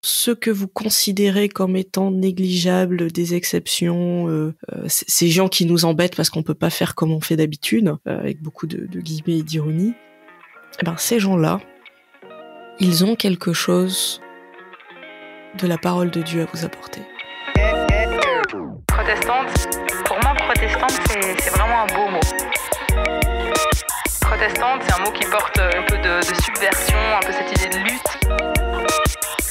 ce que vous considérez comme étant négligeable, des exceptions, ces gens qui nous embêtent parce qu'on peut pas faire comme on fait d'habitude, avec beaucoup de guillemets et d'ironie, ces gens-là, ils ont quelque chose de la parole de Dieu à vous apporter. Protestante, pour moi, protestante, c'est vraiment un beau mot. Protestante, c'est un mot qui porte un peu de subversion, un peu cette idée de lutte.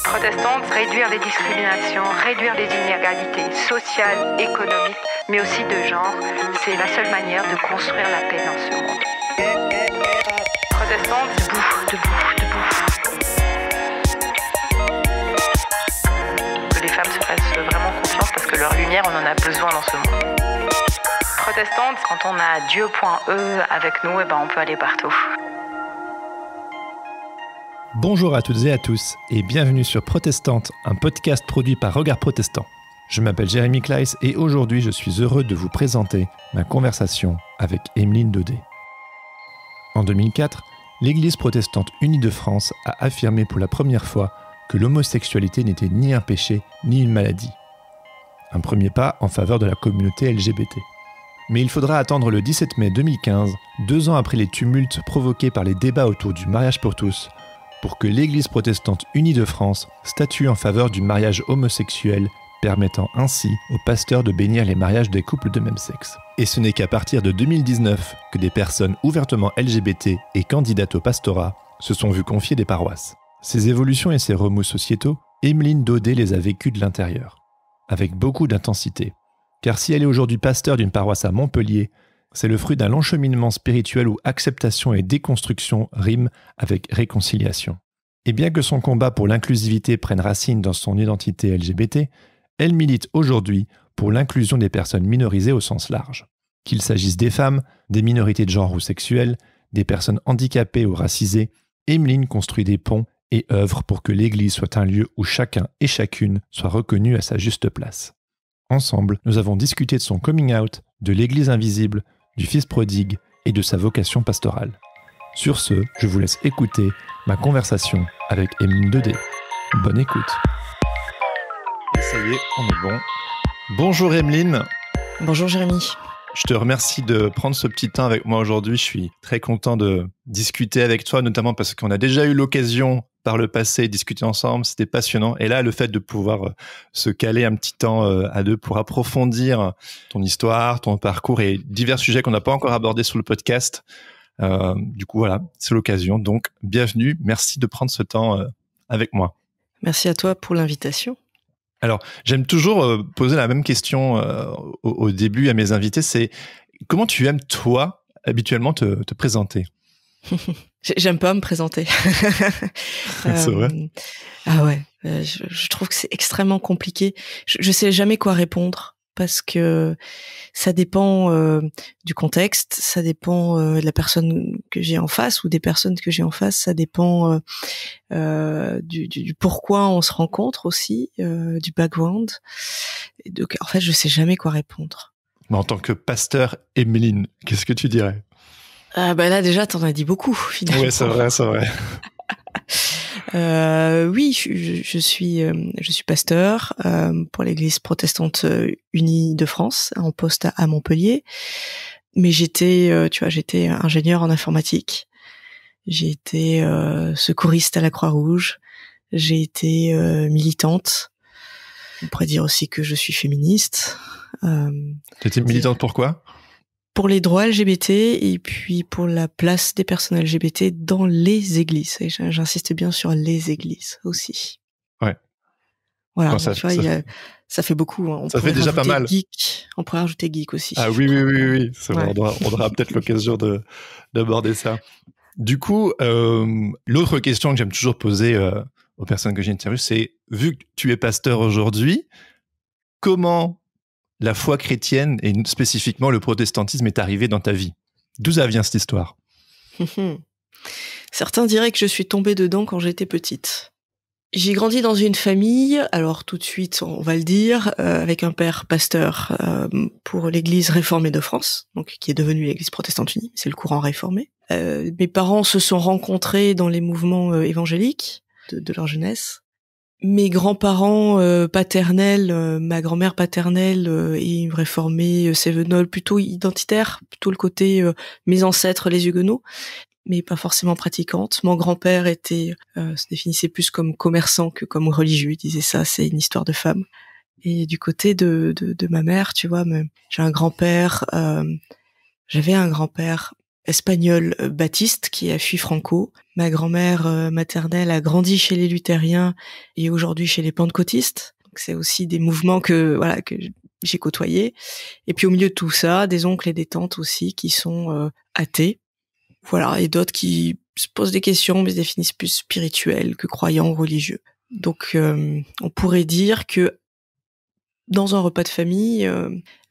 Protestante, réduire les discriminations, réduire les inégalités sociales, économiques, mais aussi de genre, c'est la seule manière de construire la paix dans ce monde. Protestante, debout. Que les femmes se fassent vraiment confiance parce que leur lumière, on en a besoin dans ce monde. Protestante, quand on a Dieu.e avec nous, on peut aller partout. Bonjour à toutes et à tous et bienvenue sur Protestante, un podcast produit par Regard Protestant. Je m'appelle Jérémy Kleiss et aujourd'hui je suis heureux de vous présenter ma conversation avec Emeline Daudet. En 2004, l'Église protestante unie de France a affirmé pour la première fois que l'homosexualité n'était ni un péché ni une maladie. Un premier pas en faveur de la communauté LGBT. Mais il faudra attendre le 17 mai 2015, 2 ans après les tumultes provoqués par les débats autour du mariage pour tous, pour que l'Église protestante unie de France statue en faveur du mariage homosexuel, permettant ainsi aux pasteurs de bénir les mariages des couples de même sexe. Et ce n'est qu'à partir de 2019 que des personnes ouvertement LGBT et candidates au pastorat se sont vues confier des paroisses. Ces évolutions et ces remous sociétaux, Emeline Daudet les a vécues de l'intérieur, avec beaucoup d'intensité. Car si elle est aujourd'hui pasteur d'une paroisse à Montpellier, c'est le fruit d'un long cheminement spirituel où acceptation et déconstruction riment avec réconciliation. Et bien que son combat pour l'inclusivité prenne racine dans son identité LGBT, elle milite aujourd'hui pour l'inclusion des personnes minorisées au sens large. Qu'il s'agisse des femmes, des minorités de genre ou sexuelles, des personnes handicapées ou racisées, Emeline construit des ponts et œuvre pour que l'Église soit un lieu où chacun et chacune soit reconnu à sa juste place. Ensemble, nous avons discuté de son coming out, de l'Église invisible, du fils prodigue et de sa vocation pastorale. Sur ce, je vous laisse écouter ma conversation avec Emeline Daudet. Bonne écoute. Ça y est, on est bon. Bonjour Emeline. Bonjour Jérémy. Je te remercie de prendre ce petit temps avec moi aujourd'hui. Je suis très content de discuter avec toi, notamment parce qu'on a déjà eu l'occasion par le passé de discuter ensemble. C'était passionnant. Et là, le fait de pouvoir se caler un petit temps à deux pour approfondir ton histoire, ton parcours et divers sujets qu'on n'a pas encore abordés sur le podcast. Du coup, voilà, c'est l'occasion. Donc, bienvenue. Merci de prendre ce temps avec moi. Merci à toi pour l'invitation. Alors, j'aime toujours poser la même question au début à mes invités, c'est comment tu aimes, toi, habituellement te présenter ? J'aime pas me présenter. C'est vrai ? Ah ouais, je trouve que c'est extrêmement compliqué. Je sais jamais quoi répondre parce que ça dépend du contexte, ça dépend de la personne que j'ai en face ou des personnes que j'ai en face, ça dépend du pourquoi on se rencontre aussi, du background. Et donc, en fait, je sais jamais quoi répondre. Mais en tant que pasteur, Emeline, qu'est-ce que tu dirais ? Là déjà, t'en as dit beaucoup finalement. Oui, c'est vrai. Oui, je suis pasteur pour l'Église protestante unie de France, en poste à Montpellier. Mais j'étais ingénieur en informatique. J'ai été secouriste à la Croix-Rouge. J'ai été militante. On pourrait dire aussi que je suis féministe. Tu étais militante pourquoi ? Pour les droits LGBT et puis pour la place des personnes LGBT dans les églises. Et j'insiste bien sur les églises aussi. Ouais. Voilà, ça fait beaucoup. Hein. Ça fait déjà pas mal. Geek. On pourrait rajouter geek aussi. Ah oui. C'est vrai, on aura peut-être l'occasion d'aborder ça. Du coup, l'autre question que j'aime toujours poser aux personnes que j'interviewe, c'est, vu que tu es pasteur aujourd'hui, comment la foi chrétienne et spécifiquement le protestantisme est arrivé dans ta vie ? D'où ça vient cette histoire ? Certains diraient que je suis tombée dedans quand j'étais petite. J'ai grandi dans une famille, alors tout de suite, on va le dire, avec un père pasteur pour l'Église réformée de France, donc qui est devenue l'Église protestante unie, c'est le courant réformé. Mes parents se sont rencontrés dans les mouvements évangéliques de leur jeunesse. Mes grands-parents paternels, ma grand-mère paternelle est une réformée cévenole plutôt identitaire, plutôt le côté mes ancêtres les huguenots, mais pas forcément pratiquante. Mon grand-père se définissait plus comme commerçant que comme religieux. Il disait ça, c'est une histoire de femme. Et du côté de ma mère, tu vois, j'avais un grand-père espagnol baptiste qui a fui Franco. Ma grand-mère maternelle a grandi chez les luthériens et aujourd'hui chez les pentecôtistes. Donc c'est aussi des mouvements que j'ai côtoyés. Et puis au milieu de tout ça, des oncles et des tantes aussi qui sont athées. Voilà, et d'autres qui se posent des questions mais se définissent plus spirituels que croyants ou religieux. Donc on pourrait dire que dans un repas de famille,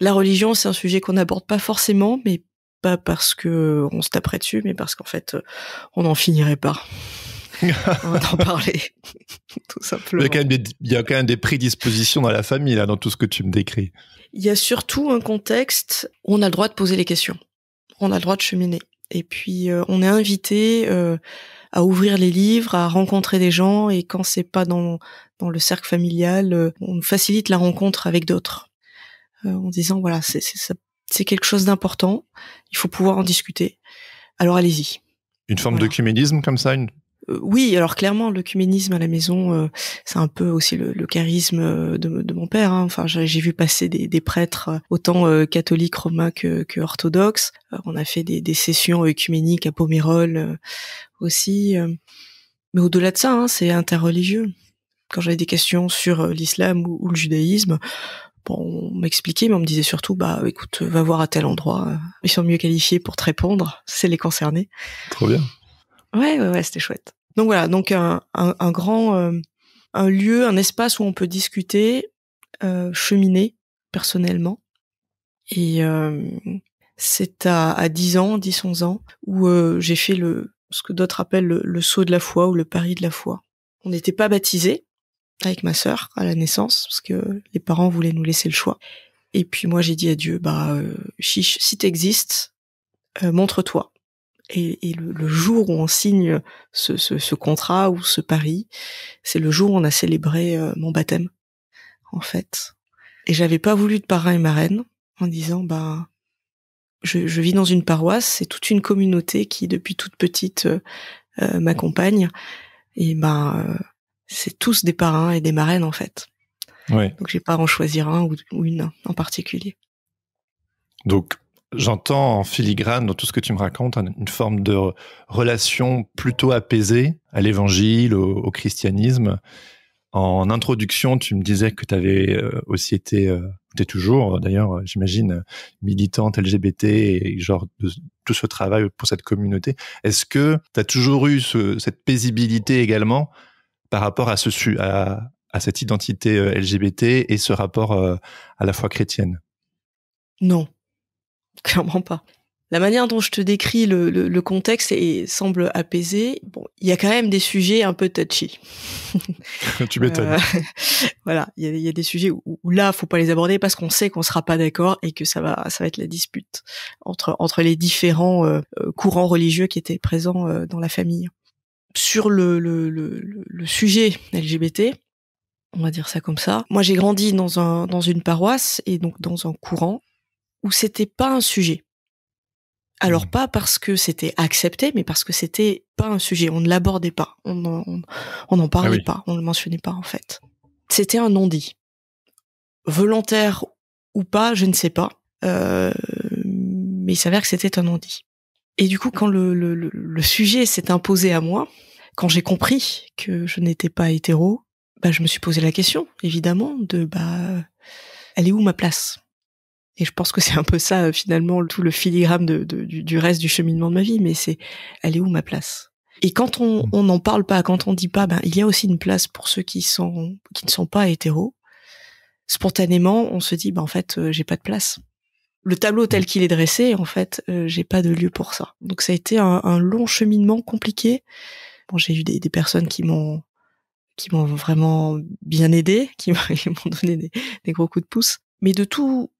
la religion c'est un sujet qu'on n'aborde pas forcément, mais pas parce que on se taperait dessus, mais parce qu'en fait, on n'en finirait pas. On va en parler, tout simplement. Il y a quand même des prédispositions dans la famille, là, dans tout ce que tu me décris. Il y a surtout un contexte où on a le droit de poser les questions. On a le droit de cheminer. Et puis, on est invité à ouvrir les livres, à rencontrer des gens, et quand c'est pas dans le cercle familial, on facilite la rencontre avec d'autres. En disant, voilà, c'est quelque chose d'important, il faut pouvoir en discuter. Alors allez-y. Une forme d'œcuménisme comme ça Oui, alors clairement, l'œcuménisme à la maison, c'est un peu aussi le charisme de mon père. Hein. Enfin, j'ai vu passer des prêtres autant catholiques, romains que orthodoxes. On a fait des sessions œcuméniques à Pomerol aussi. Mais au-delà de ça, hein, c'est interreligieux. Quand j'avais des questions sur l'islam ou le judaïsme, bon, on m'expliquait, mais on me disait surtout, écoute, va voir à tel endroit, ils sont mieux qualifiés pour te répondre, c'est les concernés. Trop bien. Ouais, c'était chouette. Donc voilà, donc un grand, un lieu, un espace où on peut discuter, cheminer personnellement. Et c'est à 10 ans, 10-11 ans, où j'ai fait ce que d'autres appellent le saut de la foi ou le pari de la foi. On n'était pas baptisés avec ma sœur à la naissance, parce que les parents voulaient nous laisser le choix. Et puis moi j'ai dit à Dieu, chiche, si t'existes, montre-toi. Et le jour où on signe ce contrat ou ce pari, c'est le jour où on a célébré mon baptême, en fait. Et j'avais pas voulu de parrain et marraine, en disant, je vis dans une paroisse, c'est toute une communauté qui, depuis toute petite, m'accompagne. Et c'est tous des parrains et des marraines, en fait. Ouais. Donc j'ai pas à en choisir un ou une en particulier. Donc, j'entends en filigrane dans tout ce que tu me racontes une forme de relation plutôt apaisée à l'évangile, au christianisme. En introduction, tu me disais que tu avais aussi été, t'es toujours d'ailleurs, j'imagine, militante LGBT et genre de tout ce travail pour cette communauté. Est-ce que tu as toujours eu cette paisibilité également par rapport à cette identité LGBT et ce rapport à la foi chrétienne? Non. Clairement pas. La manière dont je te décris le contexte semble apaisé. Bon, il y a quand même des sujets un peu touchy. Tu m'étonnes. Voilà, il y a des sujets où là, faut pas les aborder parce qu'on sait qu'on sera pas d'accord et que ça va être la dispute entre les différents courants religieux qui étaient présents dans la famille. Sur le sujet LGBT, on va dire ça comme ça. Moi, j'ai grandi dans une paroisse et donc dans un courant où c'était pas un sujet. Alors pas parce que c'était accepté, mais parce que c'était pas un sujet. On ne l'abordait pas, on n'en parlait pas, on ne le mentionnait pas en fait. C'était un non-dit, volontaire ou pas, je ne sais pas, mais il s'avère que c'était un non-dit. Et du coup, quand le sujet s'est imposé à moi, quand j'ai compris que je n'étais pas hétéro, je me suis posé la question, évidemment, elle est où ma place ? Et je pense que c'est un peu ça, finalement, tout le filigrane du reste du cheminement de ma vie, mais elle est où ma place? Et quand on n'en parle pas, quand on dit pas, il y a aussi une place pour ceux qui ne sont pas hétéros. Spontanément, on se dit, en fait, j'ai pas de place. Le tableau tel qu'il est dressé, en fait, j'ai pas de lieu pour ça. Donc ça a été un long cheminement compliqué. Bon, j'ai eu des personnes qui m'ont vraiment bien aidé, qui m'ont donné des gros coups de pouce. Mais de tout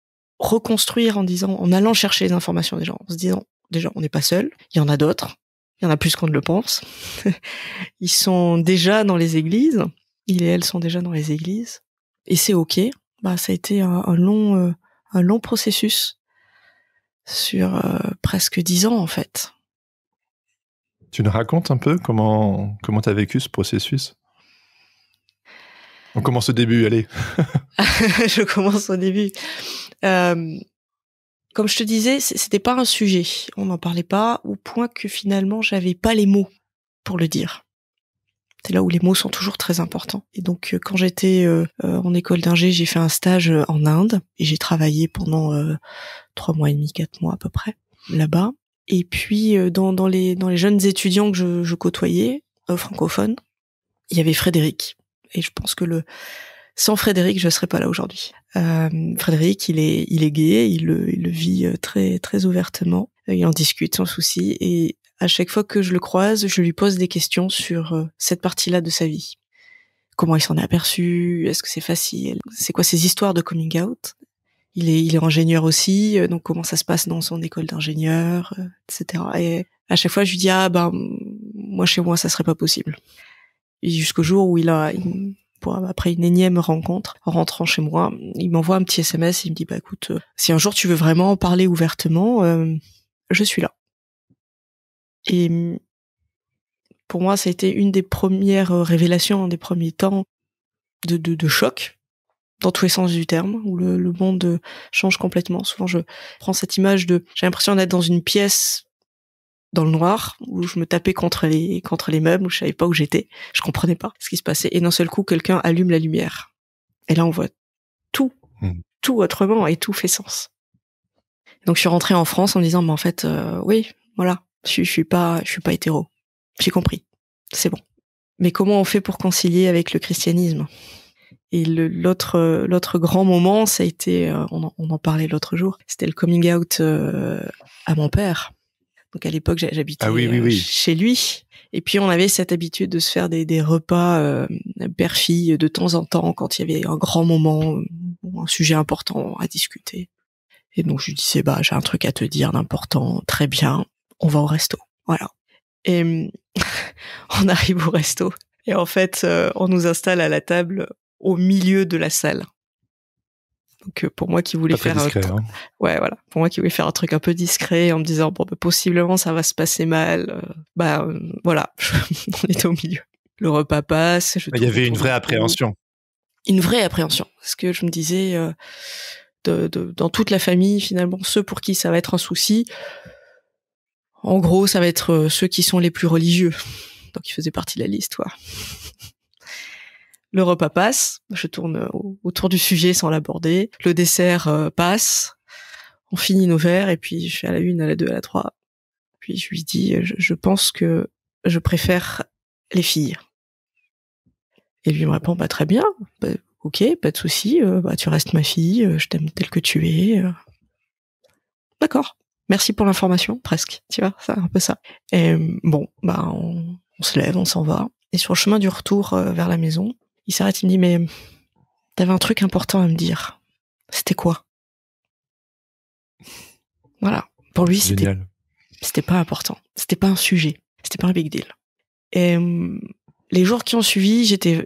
reconstruire en allant chercher les informations des gens, en se disant, déjà, on n'est pas seul, il y en a d'autres, il y en a plus qu'on ne le pense. Ils sont déjà dans les églises, Il et elle sont déjà dans les églises. Et c'est OK. Ça a été un long processus sur presque 10 ans, en fait. Tu nous racontes un peu comment tu as vécu ce processus? On commence au début, allez. Je commence au début. Comme je te disais, c'était pas un sujet. On n'en parlait pas, au point que finalement, j'avais pas les mots pour le dire. C'est là où les mots sont toujours très importants. Et donc, quand j'étais en école d'ingé, j'ai fait un stage en Inde et j'ai travaillé pendant 3 mois et demi, 4 mois à peu près là-bas. Et puis, dans les jeunes étudiants que je côtoyais, francophones, il y avait Frédéric. Et je pense que sans Frédéric, je serais pas là aujourd'hui. Frédéric, il est gay, il le vit très très ouvertement. Il en discute sans souci. Et à chaque fois que je le croise, je lui pose des questions sur cette partie-là de sa vie. Comment il s'en est aperçu? Est-ce que c'est facile? C'est quoi ses histoires de coming out? Il est ingénieur aussi, donc comment ça se passe dans son école d'ingénieur, etc. Et à chaque fois, je lui dis moi chez moi, ça serait pas possible. Et jusqu'au jour où après une énième rencontre, en rentrant chez moi, il m'envoie un petit SMS, il me dit écoute, si un jour tu veux vraiment en parler ouvertement, je suis là. Et pour moi, ça a été une des premières révélations, des premiers temps de choc, dans tous les sens du terme, où le monde change complètement. Souvent, je prends cette image j'ai l'impression d'être dans une pièce dans le noir, où je me tapais contre les meubles, où je savais pas où j'étais, je comprenais pas ce qui se passait, et d'un seul coup, quelqu'un allume la lumière. Et là, on voit tout autrement, et tout fait sens. Donc, je suis rentrée en France en me disant, mais en fait, oui, voilà, je suis pas hétéro. J'ai compris. C'est bon. Mais comment on fait pour concilier avec le christianisme? Et l'autre grand moment, ça a été, on en parlait l'autre jour, c'était le coming out à mon père. Donc à l'époque, j'habitais chez lui. Et puis on avait cette habitude de se faire des repas père-fille de temps en temps quand il y avait un grand moment, un sujet important à discuter. Et donc je lui disais, j'ai un truc à te dire d'important, très bien, on va au resto. Voilà. Et on arrive au resto. Et en fait, on nous installe à la table au milieu de la salle. Donc pour moi qui voulais faire pour moi qui voulais faire un truc un peu discret en me disant possiblement ça va se passer mal, voilà, on était au milieu. Le repas passe. Il y avait une vraie appréhension. Une vraie appréhension, parce que je me disais dans toute la famille finalement, ceux pour qui ça va être un souci, en gros ça va être ceux qui sont les plus religieux, donc ils faisaient partie de la liste, quoi. Le repas passe, je tourne autour du sujet sans l'aborder. Le dessert passe, on finit nos verres, et puis je fais à la 1, à la 2, à la 3. Puis je lui dis, je pense que je préfère les filles. Et lui me répond, très bien, ok, pas de souci, tu restes ma fille, je t'aime telle que tu es. D'accord, merci pour l'information, presque, tu vois, c'est un peu ça. Et on se lève, on s'en va. Et sur le chemin du retour vers la maison, il s'arrête, il me dit, mais t'avais un truc important à me dire. C'était quoi? Voilà. Pour lui, c'était pas important. C'était pas un sujet. C'était pas un big deal. Et les jours qui ont suivi, j'étais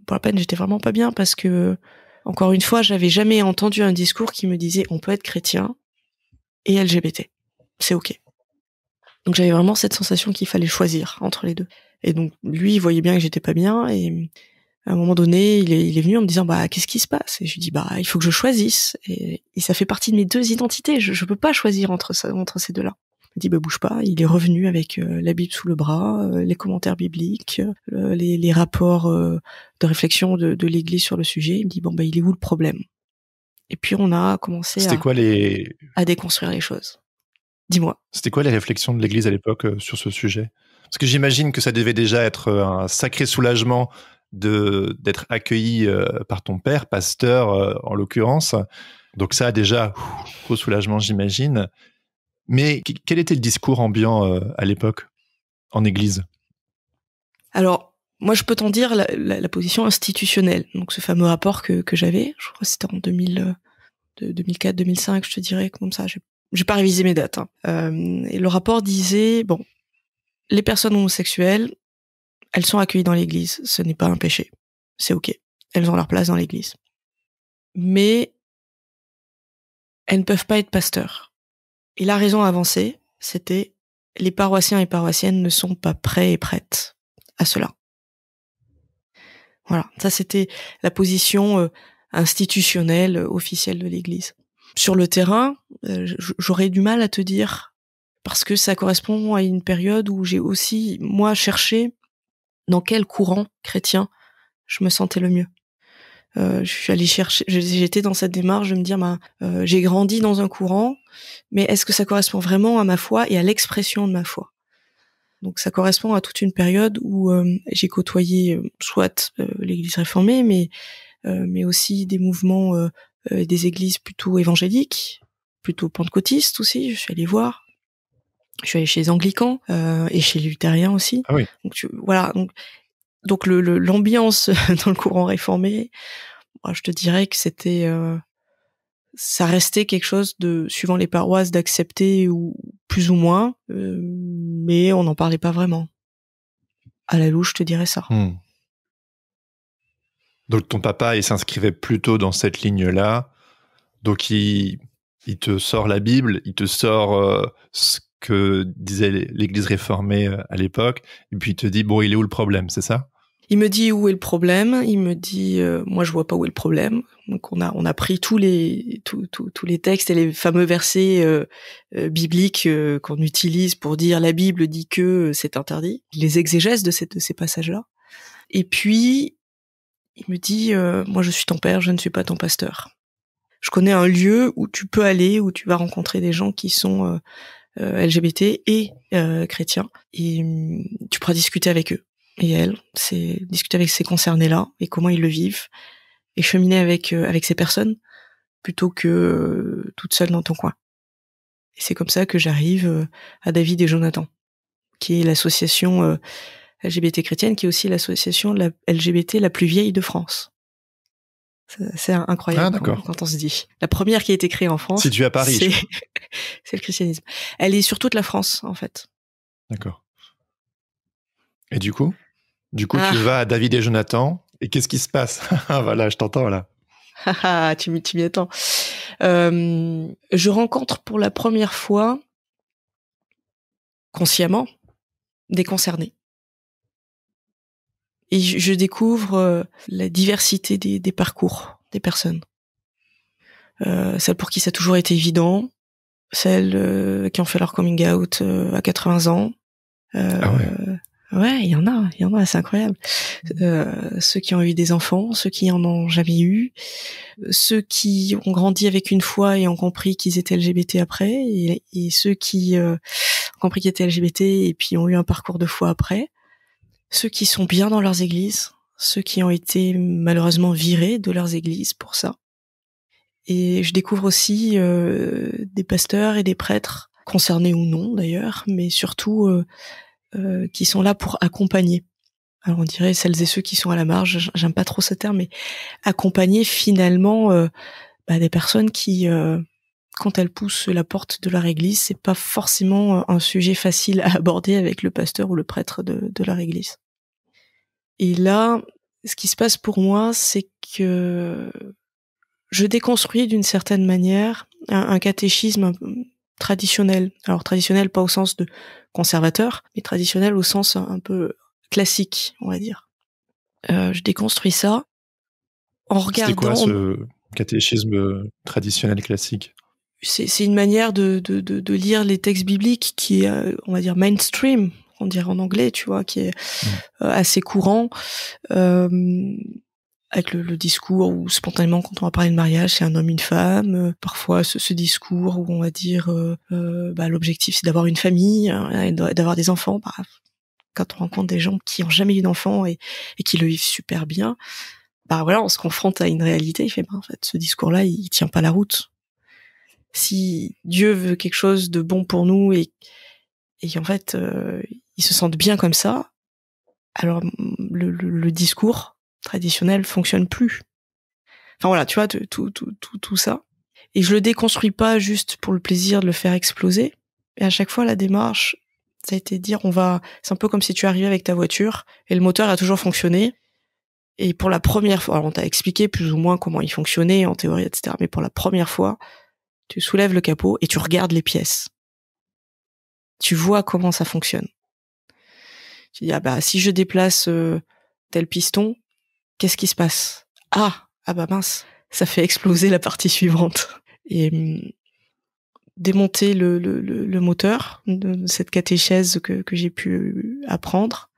vraiment pas bien, parce que, encore une fois, j'avais jamais entendu un discours qui me disait on peut être chrétien et LGBT. C'est ok. Donc j'avais vraiment cette sensation qu'il fallait choisir entre les deux. Et donc lui, il voyait bien que j'étais pas bien, et à un moment donné, il est venu en me disant qu'est-ce qui se passe? Et je lui dis il faut que je choisisse, et ça fait partie de mes deux identités, je peux pas choisir entre ces deux-là. Il dit bouge pas. Il est revenu avec la Bible sous le bras, les commentaires bibliques, les rapports de réflexion de l'Église sur le sujet. Il me dit il est où le problème? Et puis on a commencé à déconstruire les choses. Dis-moi. C'était quoi les réflexions de l'Église à l'époque sur ce sujet? Parce que j'imagine que ça devait déjà être un sacré soulagement d'être accueilli par ton père, pasteur en l'occurrence. Donc ça, déjà, gros soulagement, j'imagine. Mais quel était le discours ambiant à l'époque, en église? Alors, moi, je peux t'en dire la position institutionnelle. Donc, ce fameux rapport que j'avais, je crois que c'était en 2004, 2005, je te dirais, comme ça. J'ai pas révisé mes dates. Et le rapport disait, les personnes homosexuelles, elles sont accueillies dans l'église. Ce n'est pas un péché. c'est ok. Elles ont leur place dans l'église. Mais elles ne peuvent pas être pasteurs. Et la raison avancée, c'était les paroissiens et paroissiennes ne sont pas prêts et prêtes à cela. Voilà, ça c'était la position institutionnelle, officielle de l'église. Sur le terrain, j'aurais du mal à te dire, parce que ça correspond à une période où j'ai aussi, moi, cherché dans quel courant chrétien je me sentais le mieux. Je suis allée chercher, j'étais dans cette démarche de me dire, j'ai grandi dans un courant, mais est-ce que ça correspond vraiment à ma foi et à l'expression de ma foi? Donc ça correspond à toute une période où j'ai côtoyé soit l'Église réformée, mais aussi des mouvements, des églises plutôt évangéliques, plutôt pentecôtistes aussi. Je suis allée voir. Je suis allée chez les Anglicans et chez les Luthériens aussi. Ah oui. Donc voilà. Donc l'ambiance dans le courant réformé, je te dirais que c'était ça restait quelque chose de, suivant les paroisses, d'accepter ou plus ou moins, mais on n'en parlait pas vraiment. À la louche, je te dirais ça. Donc ton papa, il s'inscrivait plutôt dans cette ligne-là. Donc il te sort la Bible, il te sort ce que disait l'Église réformée à l'époque, et puis il te dit, bon, il est où le problème, c'est ça? Il me dit où est le problème. Il me dit, moi je vois pas où est le problème. Donc on a pris tous les textes et les fameux versets bibliques qu'on utilise pour dire la Bible dit que c'est interdit. Les exégèses de ces passages-là. Et puis il me dit, moi je suis ton père, je ne suis pas ton pasteur. Je connais un lieu où tu peux aller, où tu vas rencontrer des gens qui sont LGBT et chrétiens, et tu pourras discuter avec eux. Et elle, c'est discuter avec ces concernés-là et comment ils le vivent, et cheminer avec ces personnes plutôt que toute seule dans ton coin. Et c'est comme ça que j'arrive à David et Jonathan, qui est l'association LGBT chrétienne, qui est aussi l'association LGBT la plus vieille de France. C'est incroyable quand on se dit. La première qui a été créée en France, située à Paris, c'est le christianisme. Elle est sur toute la France, en fait. D'accord. Et du coup, tu vas à David et Jonathan, et qu'est-ce qui se passe? Voilà, je t'entends là. Tu m'y attends. Je rencontre pour la première fois, consciemment, des concernés. Et je découvre la diversité des parcours des personnes. Celles pour qui ça a toujours été évident, celles qui ont fait leur coming out à 80 ans. Ouais, il y en a, c'est incroyable. Ceux qui ont eu des enfants, ceux qui en ont jamais eu, ceux qui ont grandi avec une foi et ont compris qu'ils étaient LGBT après, et ceux qui ont compris qu'ils étaient LGBT et puis ont eu un parcours de foi après, ceux qui sont bien dans leurs églises, ceux qui ont été malheureusement virés de leurs églises pour ça. Et je découvre aussi des pasteurs et des prêtres, concernés ou non d'ailleurs, mais surtout qui sont là pour accompagner. Alors on dirait celles et ceux qui sont à la marge, j'aime pas trop ce terme, mais accompagner finalement des personnes qui, quand elles poussent la porte de leur église, c'est pas forcément un sujet facile à aborder avec le pasteur ou le prêtre de leur église. Et là, ce qui se passe pour moi, c'est que je déconstruis d'une certaine manière un catéchisme traditionnel. Alors traditionnel pas au sens de conservateur, mais traditionnel au sens un peu classique, on va dire. Je déconstruis ça en regardant... C'est quoi ce catéchisme traditionnel classique? C'est une manière de lire les textes bibliques qui est, on va dire, mainstream, on dirait en anglais, tu vois, qui est assez courant, avec le discours où spontanément, quand on va parler de mariage, c'est un homme, une femme. Parfois, ce discours où on va dire l'objectif c'est d'avoir une famille, d'avoir des enfants. Quand on rencontre des gens qui ont jamais eu d'enfants et qui le vivent super bien, voilà, on se confronte à une réalité. Il fait, en fait, ce discours-là, il tient pas la route. Si Dieu veut quelque chose de bon pour nous et en fait, ils se sentent bien comme ça, alors le discours traditionnel fonctionne plus. Enfin voilà, tu vois, tout ça. Et je le déconstruis pas juste pour le plaisir de le faire exploser. Et à chaque fois, la démarche, ça a été de dire, c'est un peu comme si tu arrivais avec ta voiture et le moteur a toujours fonctionné. Et pour la première fois, alors on t'a expliqué plus ou moins comment il fonctionnait en théorie, etc. Mais pour la première fois, tu soulèves le capot et tu regardes les pièces. Tu vois comment ça fonctionne. Tu dis, si je déplace tel piston, qu'est-ce qui se passe ? Ah bah mince, ça fait exploser la partie suivante. Et démonter le moteur de cette catéchèse que j'ai pu apprendre,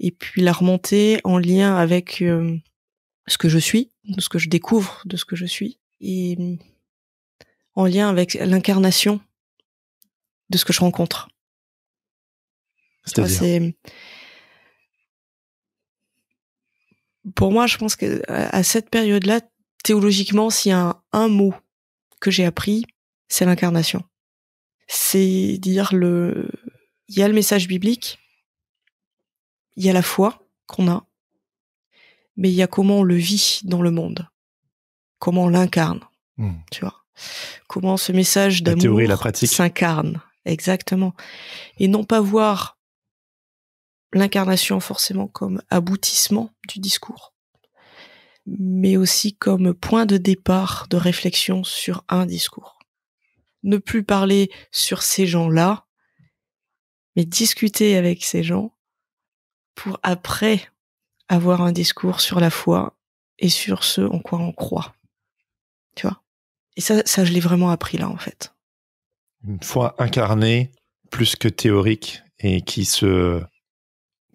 et puis la remonter en lien avec ce que je suis, de ce que je découvre de ce que je suis, et en lien avec l'incarnation de ce que je rencontre. C'est-à-dire pour moi, je pense que à cette période-là, théologiquement, s'il y a un mot que j'ai appris, c'est l'incarnation. C'est dire il y a le message biblique, il y a la foi qu'on a, mais il y a comment on le vit dans le monde, comment on l'incarne, tu vois, comment ce message d'amour, la théorie et la pratique s'incarne, exactement, et non pas voir l'incarnation forcément comme aboutissement du discours, mais aussi comme point de départ de réflexion sur un discours. Ne plus parler sur ces gens-là, mais discuter avec ces gens pour après avoir un discours sur la foi et sur ce en quoi on croit. Tu vois ? Et ça, je l'ai vraiment appris là, en fait. Une foi incarnée, plus que théorique, et qui se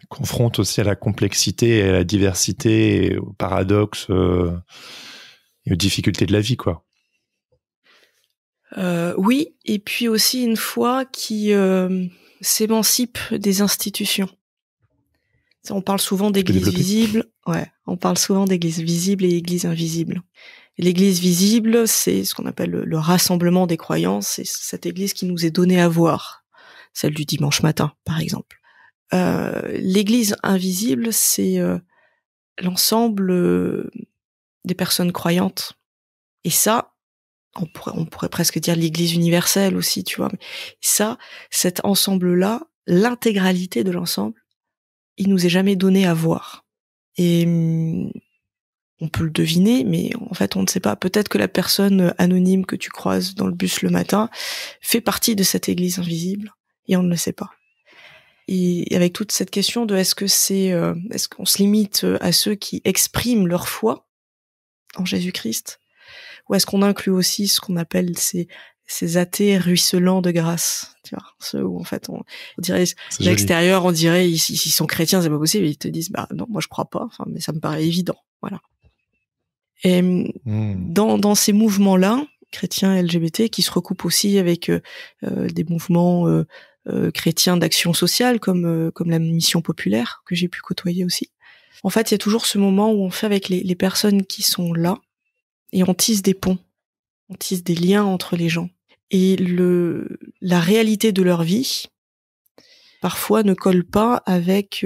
confronte aussi à la complexité et à la diversité, et aux paradoxes et aux difficultés de la vie, quoi. Oui, et puis aussi une foi qui s'émancipe des institutions. On parle souvent d'église visible. Ouais, on parle souvent d'église visible et église invisible. Et l'église visible, c'est ce qu'on appelle le rassemblement des croyants. C'est cette église qui nous est donnée à voir, celle du dimanche matin, par exemple. L'église invisible, c'est l'ensemble des personnes croyantes. Et ça, on pourrait presque dire l'église universelle aussi, tu vois. Mais ça, cet ensemble-là, l'intégralité de l'ensemble, il nous est jamais donné à voir. Et on peut le deviner, mais en fait, on ne sait pas. Peut-être que la personne anonyme que tu croises dans le bus le matin fait partie de cette église invisible, et on ne le sait pas. Et avec toute cette question de est-ce qu'on se limite à ceux qui expriment leur foi en Jésus-Christ, ou est-ce qu'on inclut aussi ce qu'on appelle ces athées ruisselants de grâce, tu vois, ceux où en fait on dirait de l'extérieur, on dirait ils sont chrétiens, c'est pas possible, ils te disent non, moi je crois pas, enfin mais ça me paraît évident, voilà. Et dans ces mouvements-là, chrétiens LGBT, qui se recoupent aussi avec des mouvements chrétiens d'action sociale comme la mission populaire que j'ai pu côtoyer aussi. En fait, il y a toujours ce moment où on fait avec les personnes qui sont là et on tisse des ponts, on tisse des liens entre les gens. Et la réalité de leur vie, parfois, ne colle pas avec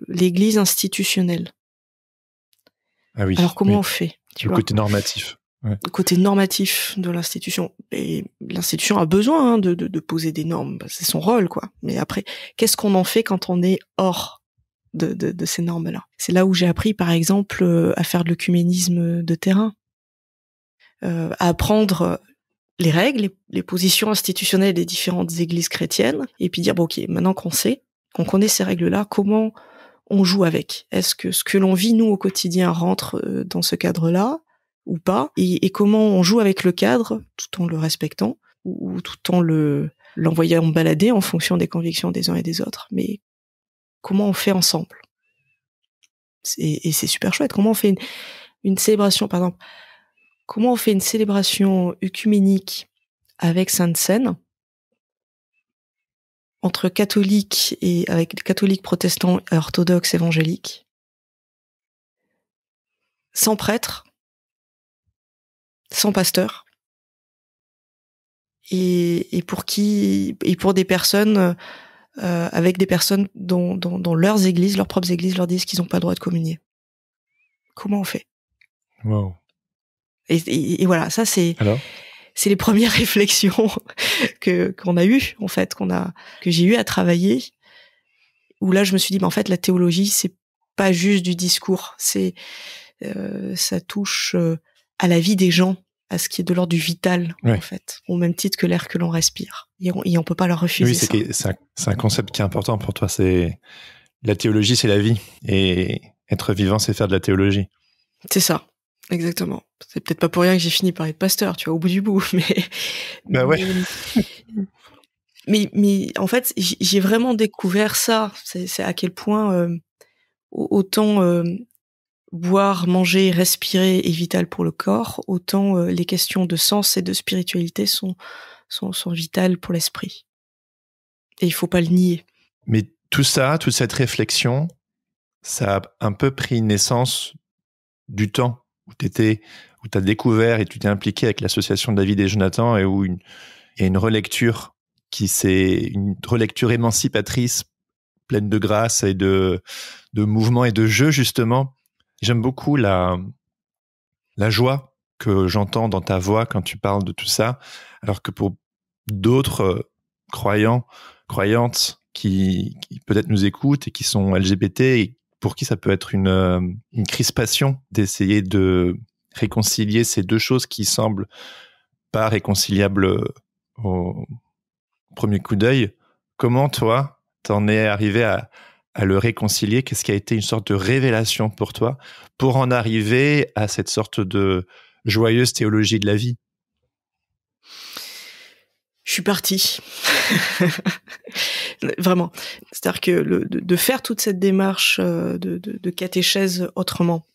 l'église institutionnelle. Ah oui. Alors comment on fait, le côté normatif. Ouais. Le côté normatif de l'institution. Et l'institution a besoin de poser des normes, c'est son rôle, quoi. Mais après, qu'est-ce qu'on en fait quand on est hors de ces normes-là ? C'est là où j'ai appris, par exemple, à faire de l'œcuménisme de terrain, à apprendre les règles, les positions institutionnelles des différentes églises chrétiennes, et puis dire, bon, ok, maintenant qu'on connaît ces règles-là, comment on joue avec ? Est-ce que ce que l'on vit, nous, au quotidien, rentre dans ce cadre-là, ou pas ? Et comment on joue avec le cadre, tout en le respectant, ou tout en l'envoyant balader en fonction des convictions des uns et des autres. Mais comment on fait ensemble ? Et c'est super chouette. Comment on fait une célébration, par exemple, comment on fait une célébration œcuménique avec Sainte Seine entre catholiques et avec catholiques protestants et orthodoxes évangéliques, sans prêtre, sans pasteur, et pour des personnes avec des personnes dont leurs églises, leurs propres églises leur disent qu'ils n'ont pas le droit de communier. Comment on fait ? Wow. Et voilà, ça c'est les premières réflexions qu'on a eues, en fait, que j'ai eu à travailler, où là je me suis dit, en fait, la théologie, pas juste du discours. Ça touche à la vie des gens, à ce qui est de l'ordre du vital, en fait, au même titre que l'air que l'on respire. Et on peut pas leur refuser ça. Oui, c'est un concept qui est important pour toi. C'est la théologie, c'est la vie, et être vivant, c'est faire de la théologie. C'est ça, exactement. C'est peut-être pas pour rien que j'ai fini par être pasteur, tu vois, au bout du bout, mais en fait, j'ai vraiment découvert ça. C'est à quel point autant boire, manger, respirer est vital pour le corps, autant les questions de sens et de spiritualité sont vitales pour l'esprit. Et il faut pas le nier. Mais tout ça, toute cette réflexion, ça a un peu pris naissance du temps où t'as découvert et tu t'es impliqué avec l'association David et Jonathan, et où il y a une relecture une relecture émancipatrice, pleine de grâce et de mouvement et de jeu, justement. J'aime beaucoup la joie que j'entends dans ta voix quand tu parles de tout ça, alors que pour d'autres croyantes qui peut-être nous écoutent et qui sont LGBT, et pour qui ça peut être une crispation d'essayer de réconcilier ces deux choses qui semblent pas réconciliables au premier coup d'œil. Comment toi, t'en es arrivé à le réconcilier? Qu'est-ce qui a été une sorte de révélation pour toi pour en arriver à cette sorte de joyeuse théologie de la vie? Je suis partie. Vraiment. C'est-à-dire que de faire toute cette démarche de catéchèse autrement,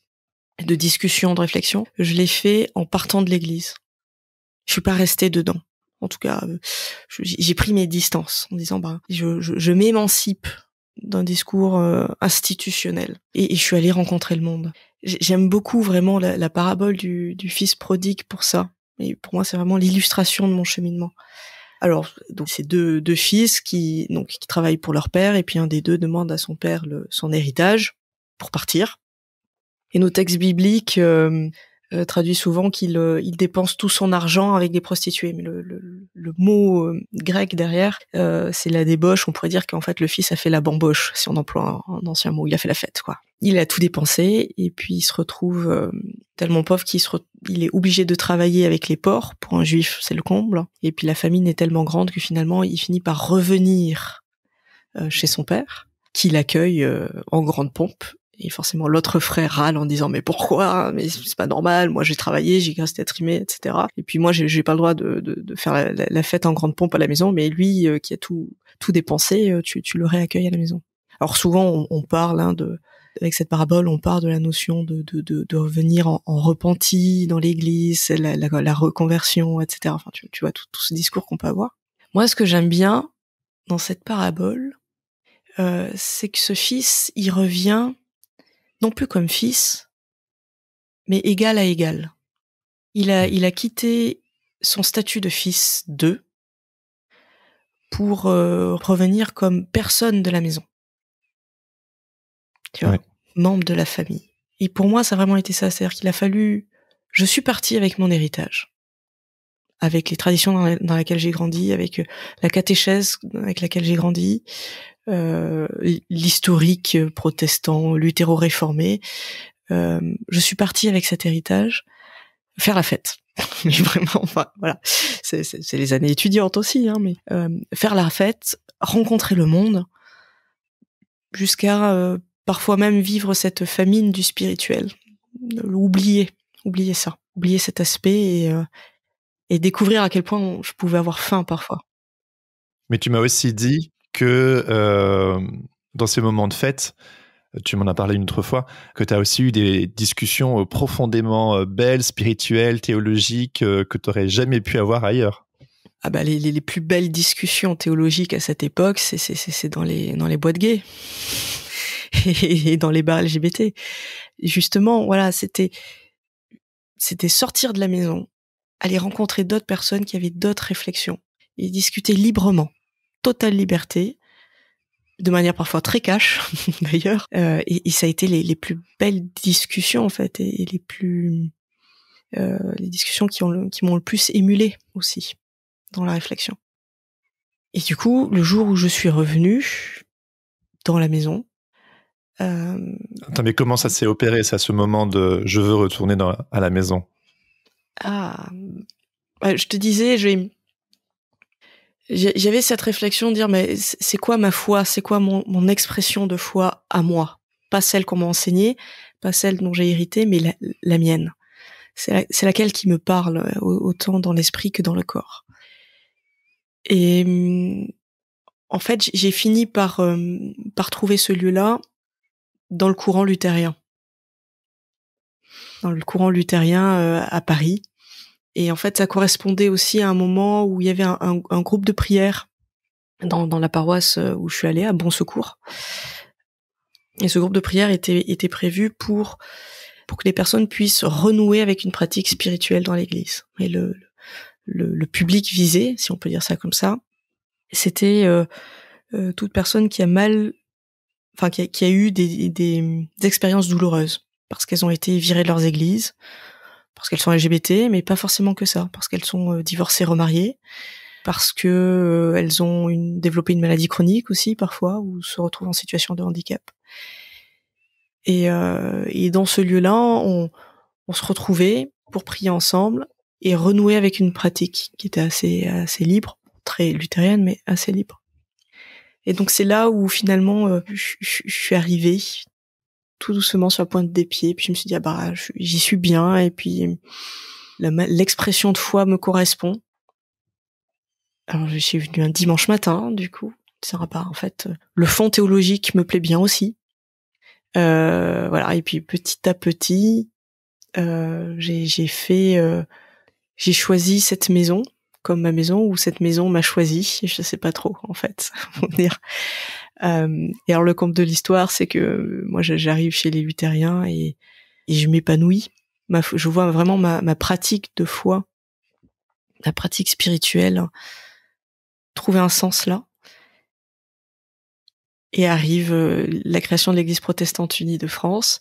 de discussion, de réflexion, je l'ai fait en partant de l'église. Je suis pas restée dedans. En tout cas, j'ai pris mes distances en disant, je m'émancipe d'un discours institutionnel. Et je suis allée rencontrer le monde. J'aime beaucoup vraiment la parabole du fils prodigue pour ça. Et pour moi, c'est vraiment l'illustration de mon cheminement. Alors, donc c'est deux fils qui travaillent pour leur père, et puis un des deux demande à son père son héritage pour partir. Et nos textes bibliques traduit souvent qu'il dépense tout son argent avec des prostituées. Mais le mot grec derrière, c'est la débauche. On pourrait dire qu'en fait, le fils a fait la bamboche, si on emploie un ancien mot. Il a fait la fête, quoi. Il a tout dépensé, et puis il se retrouve tellement pauvre qu'il est obligé de travailler avec les porcs. Pour un juif, c'est le comble. Et puis la famine est tellement grande que finalement, il finit par revenir chez son père, qui l'accueille en grande pompe. Et forcément, l'autre frère râle en disant, mais pourquoi? Mais c'est pas normal. Moi, j'ai travaillé, j'ai resté à trimer, etc. Et puis moi, j'ai pas le droit de faire la fête en grande pompe à la maison, mais lui, qui a tout dépensé, tu le réaccueilles à la maison. Alors souvent, on parle, avec cette parabole, on parle de la notion de revenir en repenti dans l'église, la reconversion, etc. Enfin, tu vois, tout ce discours qu'on peut avoir. Moi, ce que j'aime bien dans cette parabole, c'est que ce fils, il revient non plus comme fils, mais égal à égal. Il a quitté son statut de fils d'eux pour revenir comme personne de la maison. Tu vois, membre de la famille. Et pour moi, ça a vraiment été ça. C'est-à-dire qu'il a fallu... Je suis partie avec mon héritage, avec les traditions dans lesquelles j'ai grandi, avec la catéchèse avec laquelle j'ai grandi, l'historique protestant, luthéro-réformé. Je suis partie avec cet héritage faire la fête. Mais vraiment, enfin, voilà. C'est les années étudiantes aussi, mais faire la fête, rencontrer le monde, jusqu'à parfois même vivre cette famine du spirituel. Oublier ça, oublier cet aspect et découvrir à quel point je pouvais avoir faim parfois. Mais tu m'as aussi dit que dans ces moments de fête, tu m'en as parlé une autre fois, que tu as aussi eu des discussions profondément belles, spirituelles, théologiques, que tu n'aurais jamais pu avoir ailleurs. Ah bah les plus belles discussions théologiques à cette époque, c'est dans les boîtes gays et dans les bars LGBT. Et justement, voilà, c'était sortir de la maison, aller rencontrer d'autres personnes qui avaient d'autres réflexions et discuter librement, totale liberté, de manière parfois très cash d'ailleurs, et ça a été les plus belles discussions en fait, et les discussions qui m'ont le plus émulé aussi dans la réflexion. Et du coup, le jour où je suis revenue dans la maison, Attends, mais comment ça s'est opéré, ça, ce moment de je veux retourner à la maison? Je te disais, j'avais cette réflexion de dire, mais c'est quoi ma foi? C'est quoi mon expression de foi à moi? Pas celle qu'on m'a enseignée, pas celle dont j'ai hérité, mais la mienne. C'est laquelle qui me parle autant dans l'esprit que dans le corps. Et en fait, j'ai fini par trouver ce lieu-là dans le courant luthérien. Dans le courant luthérien à Paris. Et en fait, ça correspondait aussi à un moment où il y avait un groupe de prière dans la paroisse où je suis allée, à Bon Secours. Et ce groupe de prière était prévu pour que les personnes puissent renouer avec une pratique spirituelle dans l'église. Et le public visé, si on peut dire ça comme ça, c'était toute personne qui a eu des expériences douloureuses, parce qu'elles ont été virées de leurs églises, parce qu'elles sont LGBT, mais pas forcément que ça, parce qu'elles sont divorcées, remariées, parce que elles ont développé une maladie chronique aussi parfois, ou se retrouvent en situation de handicap. Et dans ce lieu-là, on se retrouvait pour prier ensemble et renouer avec une pratique qui était assez libre, très luthérienne, mais assez libre. Et donc c'est là où finalement je suis arrivée tout doucement sur la pointe des pieds, puis je me suis dit j'y suis bien, et puis l'expression de foi me correspond. Alors je suis venue un dimanche matin, du coup, en fait, le fond théologique me plaît bien aussi. Voilà, et puis petit à petit, j'ai choisi cette maison comme ma maison, ou cette maison m'a choisi, je sais pas trop en fait, faut dire. Et alors le comble de l'histoire, c'est que moi j'arrive chez les luthériens et je m'épanouis. Je vois vraiment ma pratique de foi, ma pratique spirituelle, trouver un sens là. Et arrive la création de l'Église protestante unie de France,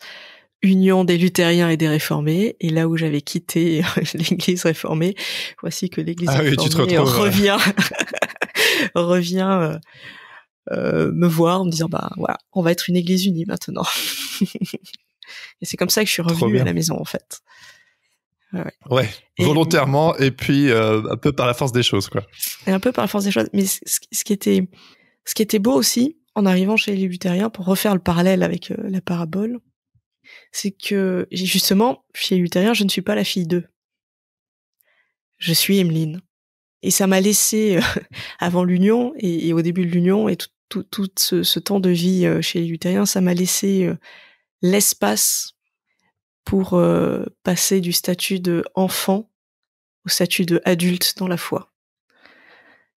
union des luthériens et des réformés, et là où j'avais quitté l'Église réformée, voici que l'Église réformée revient me voir en me disant voilà, on va être une Église unie maintenant. Et c'est comme ça que je suis revenue à la maison en fait. Ouais, volontairement, et puis un peu par la force des choses, quoi. Et un peu par la force des choses, mais ce qui était beau aussi, en arrivant chez les luthériens, pour refaire le parallèle avec la parabole, c'est que, justement, chez les luthériens, je ne suis pas la fille d'eux. Je suis Emeline. Et ça m'a laissé, avant l'union, et au début de l'union, et tout ce temps de vie chez les luthériens, ça m'a laissé l'espace pour passer du statut de enfant au statut de adulte dans la foi.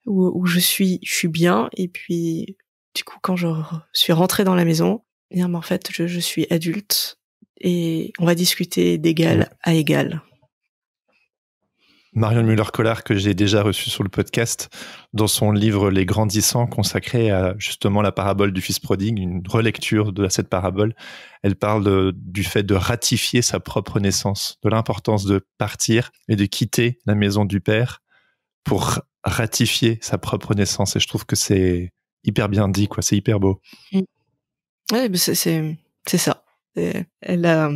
Où je suis bien, et puis du coup quand je suis rentrée dans la maison, en fait je suis adulte et on va discuter d'égal à égal. Marion Muller-Collard, que j'ai déjà reçue sur le podcast, dans son livre Les Grandissants, consacré à justement la parabole du fils prodigue, une relecture de cette parabole, elle parle du fait de ratifier sa propre naissance, de l'importance de partir et de quitter la maison du père pour ratifier sa propre naissance. Et je trouve que c'est hyper bien dit, quoi. C'est hyper beau. Ouais, mais c'est ça. Elle a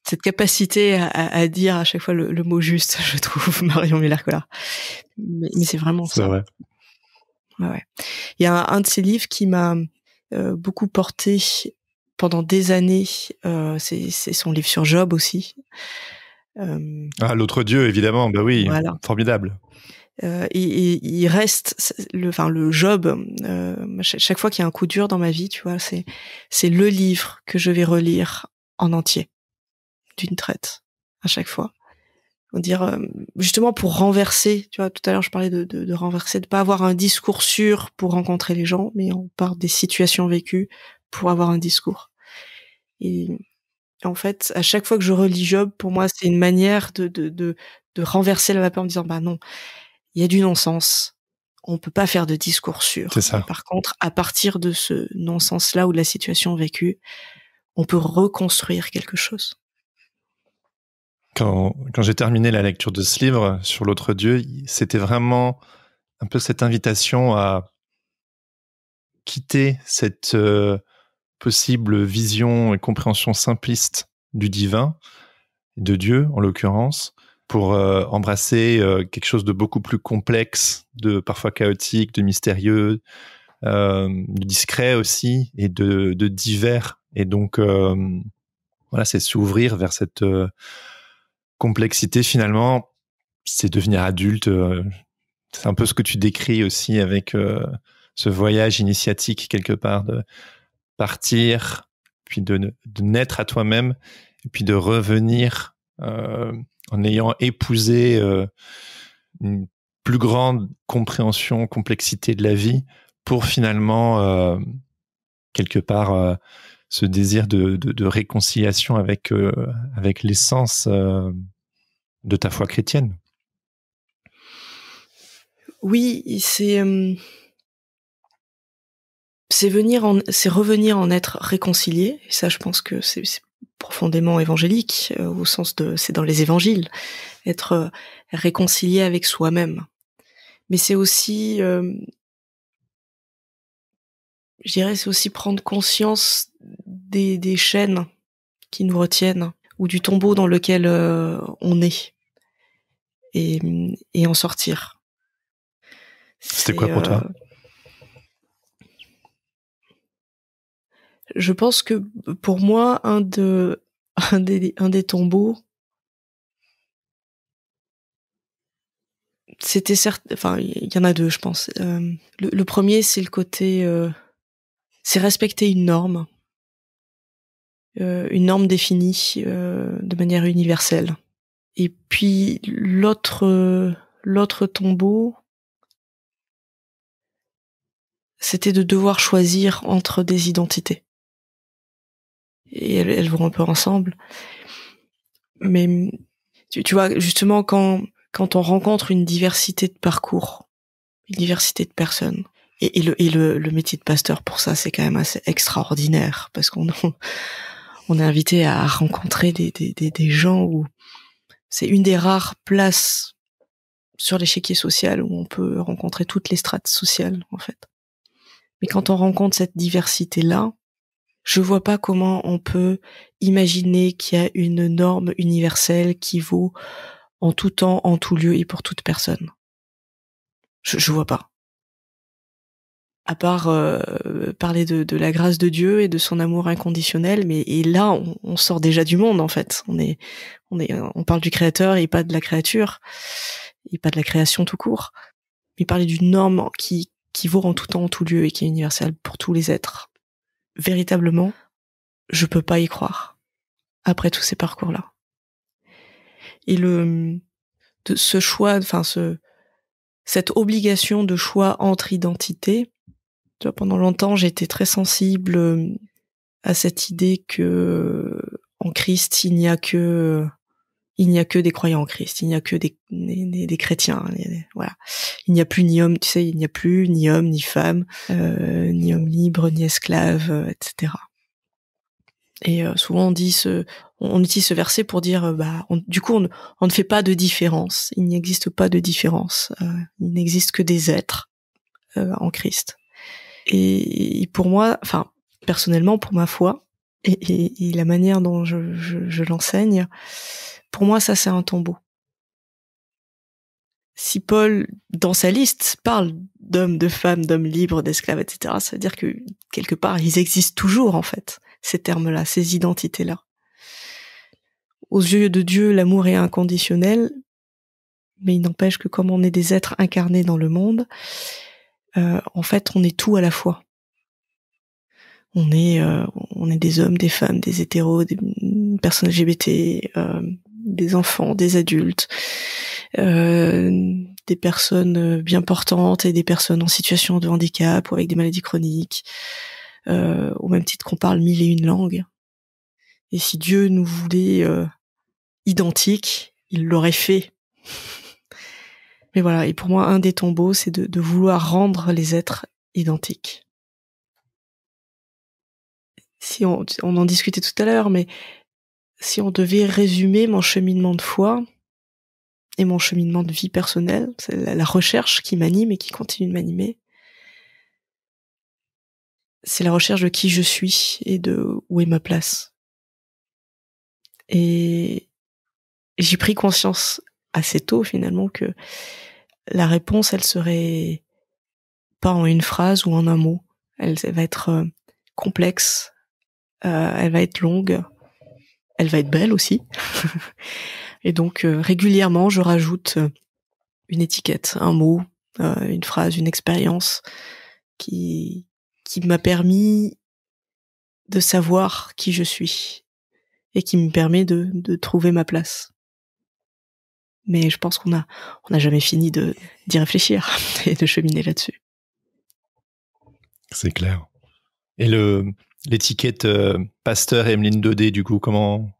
cette capacité à dire à chaque fois le mot juste, je trouve, Marion Muller-Collard. Mais c'est vraiment ça. C'est vrai. Ouais. Il y a un de ses livres qui m'a beaucoup porté pendant des années. C'est son livre sur Job aussi. L'autre Dieu, évidemment. Bah oui, voilà. Formidable. Et il reste le Job. Chaque fois qu'il y a un coup dur dans ma vie, tu vois, c'est le livre que je vais relire en entier, d'une traite, à chaque fois. On dire justement pour renverser. Tu vois, tout à l'heure je parlais de renverser, de pas avoir un discours sûr pour rencontrer les gens, mais on part des situations vécues pour avoir un discours. Et en fait, à chaque fois que je relis Job, pour moi, c'est une manière de renverser la vapeur en me disant non. Il y a du non-sens. On peut pas faire de discours sûr. C'est ça. Par contre, à partir de ce non-sens-là ou de la situation vécue, on peut reconstruire quelque chose. Quand j'ai terminé la lecture de ce livre sur l'autre Dieu, c'était vraiment un peu cette invitation à quitter cette possible vision et compréhension simpliste du divin, de Dieu en l'occurrence, pour embrasser quelque chose de beaucoup plus complexe, de parfois chaotique, de mystérieux, de discret aussi, et de divers. Et donc, voilà, c'est s'ouvrir vers cette complexité finalement, c'est devenir adulte. C'est un peu ce que tu décris aussi avec ce voyage initiatique quelque part, de partir, puis de naître à toi-même, et puis de revenir en ayant épousé une plus grande compréhension, complexité de la vie, pour finalement quelque part ce désir de réconciliation avec l'essence de ta foi chrétienne. Oui, c'est revenir en être réconcilié. Et ça, je pense que c'est profondément évangélique, au sens c'est dans les évangiles, être réconcilié avec soi-même. Mais c'est aussi, je dirais, c'est aussi prendre conscience des chaînes qui nous retiennent, ou du tombeau dans lequel on est, et en sortir. C'était quoi pour toi ? Je pense que pour moi, un des tombeaux, c'était enfin, il y en a deux, je pense. Le premier, c'est le côté, c'est respecter une norme définie de manière universelle. Et puis l'autre tombeau, c'était de devoir choisir entre des identités. Et elles vont un peu ensemble. Mais tu vois, justement, quand on rencontre une diversité de parcours, une diversité de personnes, et le métier de pasteur, pour ça, c'est quand même assez extraordinaire, parce qu'on est invité à rencontrer des gens où c'est une des rares places sur l'échiquier social où on peut rencontrer toutes les strates sociales, en fait. Mais quand on rencontre cette diversité-là, je vois pas comment on peut imaginer qu'il y a une norme universelle qui vaut en tout temps, en tout lieu et pour toute personne. Je vois pas. À part parler de la grâce de Dieu et de son amour inconditionnel, et là on sort déjà du monde, en fait. On parle du Créateur et pas de la créature, et pas de la création tout court. Mais parler d'une norme qui vaut en tout temps, en tout lieu, et qui est universelle pour tous les êtres. Véritablement, je peux pas y croire après tous ces parcours-là. Et ce choix, enfin cette obligation de choix entre identités, tu vois, pendant longtemps j'ai été très sensible à cette idée que en Christ il n'y a que des croyants en Christ, il n'y a que des chrétiens, voilà. Il n'y a plus ni homme, tu sais, il n'y a plus ni homme ni femme, ni homme libre ni esclave, etc. Et souvent on utilise ce verset pour dire du coup on ne fait pas de différence, il n'existe pas de différence, il n'existe que des êtres en Christ. Et pour moi, enfin personnellement, pour ma foi et la manière dont je l'enseigne, pour moi ça c'est un tombeau. Si Paul dans sa liste parle d'hommes, de femmes, d'hommes libres, d'esclaves, etc., ça veut dire que quelque part ils existent toujours, en fait, ces termes-là, ces identités-là. Aux yeux de Dieu, l'amour est inconditionnel, mais il n'empêche que comme on est des êtres incarnés dans le monde, en fait, on est tout à la fois. On est des hommes, des femmes, des hétéros, des personnes LGBT, des enfants, des adultes, des personnes bien portantes et des personnes en situation de handicap ou avec des maladies chroniques, au même titre qu'on parle 1001 langues. Et si Dieu nous voulait identiques, il l'aurait fait. Mais voilà, et pour moi, un des tombeaux, c'est de vouloir rendre les êtres identiques. Si on en discutait tout à l'heure, mais si on devait résumer mon cheminement de foi et mon cheminement de vie personnelle, c'est la recherche qui m'anime et qui continue de m'animer, c'est la recherche de qui je suis et de où est ma place. Et j'ai pris conscience assez tôt finalement que la réponse, elle serait pas en une phrase ou en un mot. Elle va être complexe, elle va être longue, elle va être belle aussi. Et donc régulièrement, je rajoute une étiquette, un mot, une phrase, une expérience qui m'a permis de savoir qui je suis et qui me permet de trouver ma place. Mais je pense qu'on a jamais fini d'y réfléchir et de cheminer là-dessus. C'est clair. Et l'étiquette Pasteur et Emeline Daudet, du coup, comment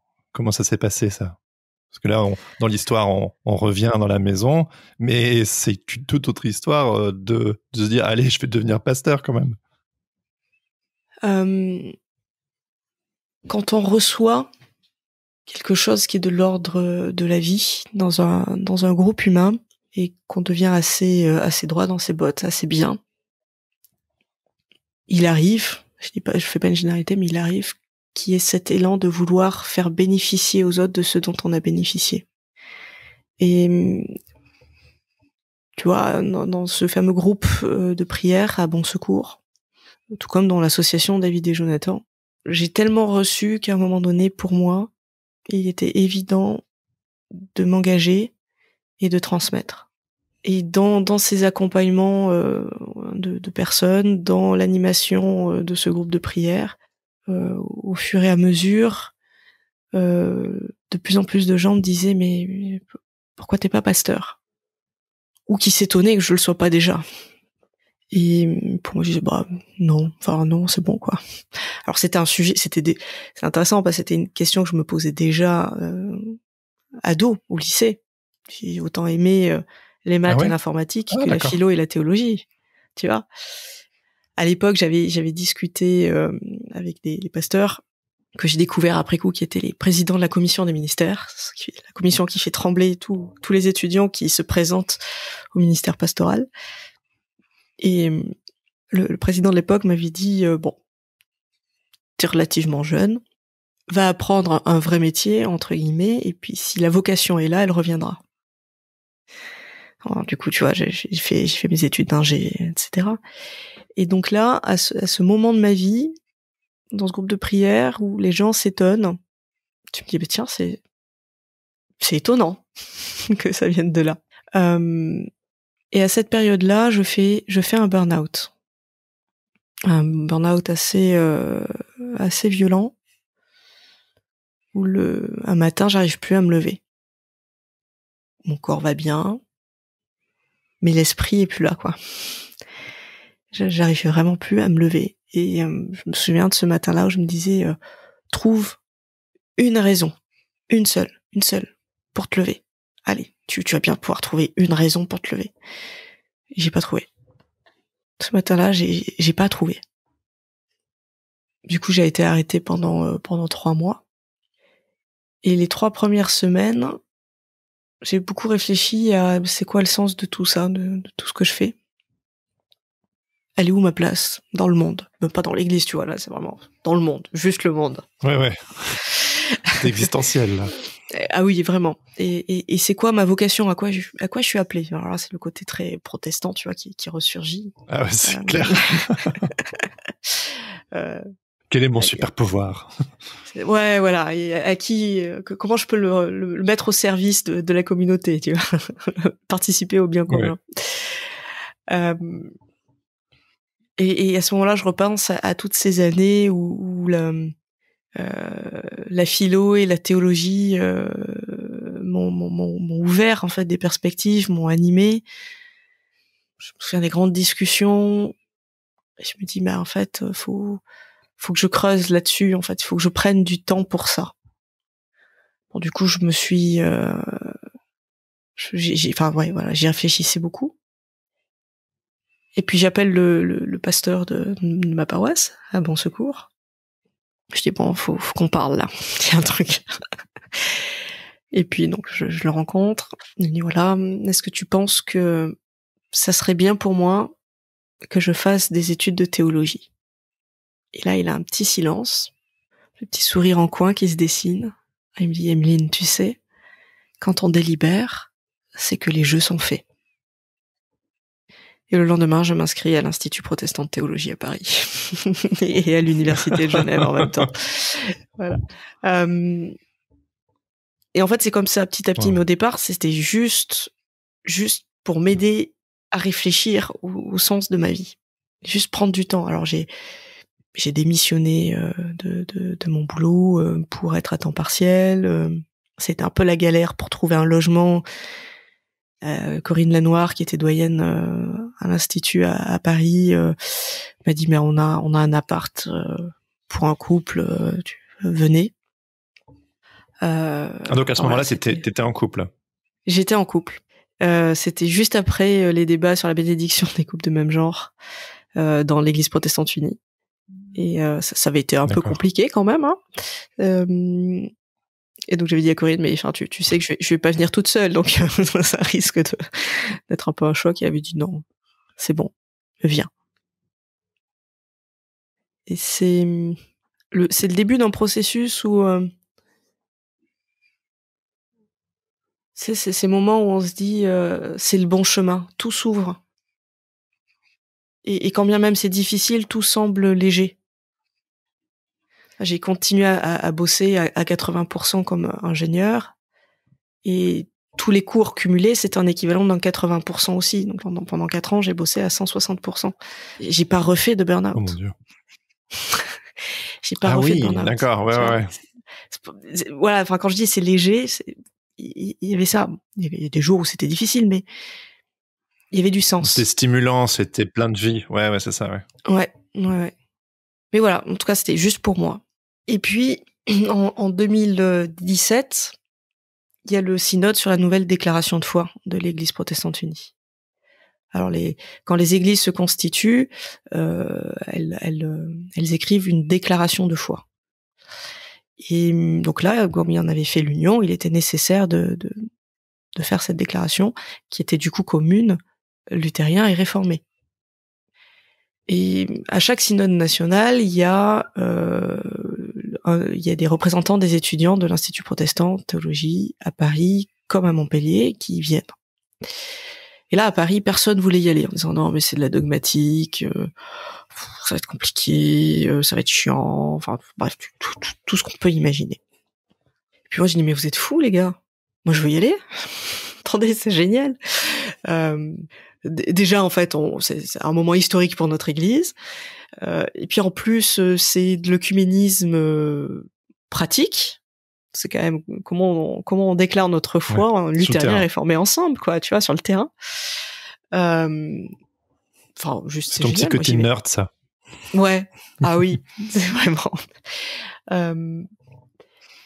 ça s'est passé, ça? Parce que là, dans l'histoire, on revient dans la maison, mais c'est une toute autre histoire de se dire, allez, je vais devenir pasteur quand même. Quand on reçoit quelque chose qui est de l'ordre de la vie dans un groupe humain et qu'on devient assez droit dans ses bottes, assez bien, il arrive, je fais pas une généralité, mais il arrive qu'il y ait cet élan de vouloir faire bénéficier aux autres de ce dont on a bénéficié. Et tu vois, dans ce fameux groupe de prière à Bon Secours, tout comme dans l'association David et Jonathan, j'ai tellement reçu qu'à un moment donné, pour moi, il était évident de m'engager et de transmettre. Et dans ces accompagnements de personnes, dans l'animation de ce groupe de prière, au fur et à mesure, de plus en plus de gens me disaient mais pourquoi t'es pas pasteur? Ou qui s'étonnaient que je le sois pas déjà. Et pour moi je disais non, c'est bon quoi. Alors c'était un sujet, c'est intéressant parce que c'était une question que je me posais déjà ado au lycée. J'ai autant aimé les maths et l'informatique que la philo et la théologie, tu vois. À l'époque, j'avais discuté avec les pasteurs que j'ai découvert après coup, qui étaient les présidents de la commission des ministères, la commission qui fait trembler tous les étudiants qui se présentent au ministère pastoral. Et le président de l'époque m'avait dit t'es relativement jeune, va apprendre un vrai métier entre guillemets, et puis si la vocation est là, elle reviendra. Alors, du coup, tu vois, j'ai fait mes études d'ingé, etc. Et donc là, à ce moment de ma vie, dans ce groupe de prière où les gens s'étonnent, tu me dis tiens, c'est étonnant que ça vienne de là. Et à cette période-là, je fais un burn-out. Un burn-out assez violent, où un matin, j'arrive plus à me lever. Mon corps va bien, mais l'esprit est plus là, quoi. J'arrive vraiment plus à me lever. Et je me souviens de ce matin-là où je me disais, trouve une raison, une seule, pour te lever. Allez, tu vas bien pouvoir trouver une raison pour te lever. Et j'ai pas trouvé. Ce matin-là, j'ai pas trouvé. Du coup, j'ai été arrêtée pendant 3 mois. Et les 3 premières semaines, j'ai beaucoup réfléchi à c'est quoi le sens de tout ça, de tout ce que je fais. Elle est où ma place dans le monde? Même pas dans l'église, tu vois, là, c'est vraiment dans le monde, juste le monde. Ouais. C'est existentiel, là. Ah oui, vraiment. Et c'est quoi ma vocation? À quoi je suis appelée? Alors là, c'est le côté très protestant, tu vois, qui ressurgit. Ah ouais, c'est clair. Quel est mon super pouvoir? Ouais, voilà. Et à qui, comment je peux le mettre au service de la communauté, tu vois, participer au bien commun. Ouais. Et à ce moment-là, je repense à toutes ces années où la philo et la théologie m'ont ouvert en fait des perspectives, m'ont animé. Je me souviens des grandes discussions. Et je me dis, en fait, faut que je creuse là-dessus. En fait, il faut que je prenne du temps pour ça. Bon, du coup, je me suis, j'y réfléchissais beaucoup. Et puis j'appelle le pasteur de ma paroisse à Bon Secours. Je dis faut qu'on parle là. Il y a un truc. Et puis donc je le rencontre. Il me dit voilà, est-ce que tu penses que ça serait bien pour moi que je fasse des études de théologie? Et là, il a un petit silence, le petit sourire en coin qui se dessine. Il me dit, Emeline, tu sais, quand on délibère, c'est que les jeux sont faits. Et le lendemain, je m'inscris à l'Institut protestant de théologie à Paris et à l'Université de Genève en même temps. Voilà. Et en fait, c'est comme ça, petit à petit. Mais au départ, c'était juste pour m'aider à réfléchir au sens de ma vie. Juste prendre du temps. Alors, j'ai démissionné de mon boulot pour être à temps partiel. C'était un peu la galère pour trouver un logement. Corinne Lanoir, qui était doyenne à l'Institut à Paris, m'a dit mais on a un appart pour un couple, venez. Donc à ce moment-là, t'étais en couple. J'étais en couple. C'était juste après les débats sur la bénédiction des couples de même genre dans l'Église protestante unie. Et ça avait été un peu compliqué quand même. Et donc j'avais dit à Corinne, mais enfin tu sais que je vais pas venir toute seule, donc ça risque d'être un peu un choc. Et elle avait dit non, c'est bon, viens. Et c'est le début d'un processus où c'est ces moments où on se dit c'est le bon chemin, tout s'ouvre. Et quand bien même c'est difficile, tout semble léger. J'ai continué à bosser à 80% comme ingénieur, et tous les cours cumulés, c'est un équivalent d'un 80% aussi. Donc pendant 4 ans, j'ai bossé à 160%. J'ai pas refait de burn-out. Oh mon Dieu. J'ai pas refait de burn-out. D'accord, ouais. Voilà, enfin quand je dis c'est léger, il y avait ça. Il y avait des jours où c'était difficile, mais il y avait du sens. C'était stimulant, c'était plein de vie. Ouais, c'est ça, ouais. Ouais. Mais voilà, en tout cas, c'était juste pour moi. Et puis, en 2017, il y a le synode sur la nouvelle déclaration de foi de l'Église protestante unie. Alors, quand les églises se constituent, elles écrivent une déclaration de foi. Et donc là, comme il en avait fait l'union, il était nécessaire de faire cette déclaration, qui était du coup commune, luthérien et réformé. Et à chaque synode national, il y a des représentants des étudiants de l'Institut protestant de théologie à Paris comme à Montpellier qui viennent. Et là, à Paris, personne voulait y aller en disant non, mais c'est de la dogmatique, ça va être compliqué, ça va être chiant, enfin bref, tout ce qu'on peut imaginer. Et puis moi, j'ai dit mais vous êtes fous les gars, moi je veux y aller. Attendez, c'est génial. Déjà, en fait, c'est un moment historique pour notre Église. Et puis en plus, c'est de l'œcuménisme pratique. C'est quand même comment on déclare notre foi en luthérien réformé ensemble, quoi. Tu vois, sur le terrain. Enfin, juste c'est ton petit côté nerd, ça. Ouais. Ah oui, c'est vraiment.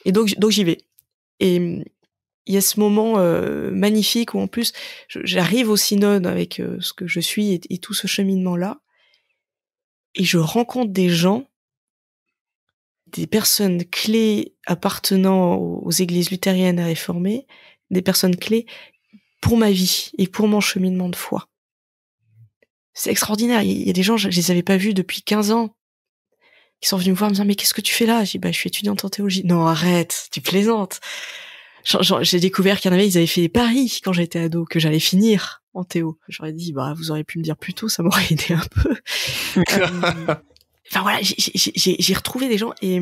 Et donc j'y vais. Et il y a ce moment magnifique où en plus j'arrive au synode avec ce que je suis et tout ce cheminement-là, et je rencontre des gens, des personnes clés appartenant aux églises luthériennes et réformées, des personnes clés pour ma vie et pour mon cheminement de foi. C'est extraordinaire. Il y a des gens, je les avais pas vus depuis 15 ans, qui sont venus me voir en me disant mais qu'est-ce que tu fais là? J'ai dit je suis étudiante en théologie. Non, arrête, tu plaisantes. J'ai découvert qu'il y en avait, ils avaient fait des paris quand j'étais ado, que j'allais finir en théo. J'aurais dit, vous auriez pu me dire plus tôt, ça m'aurait aidé un peu. Enfin voilà, j'ai retrouvé des gens et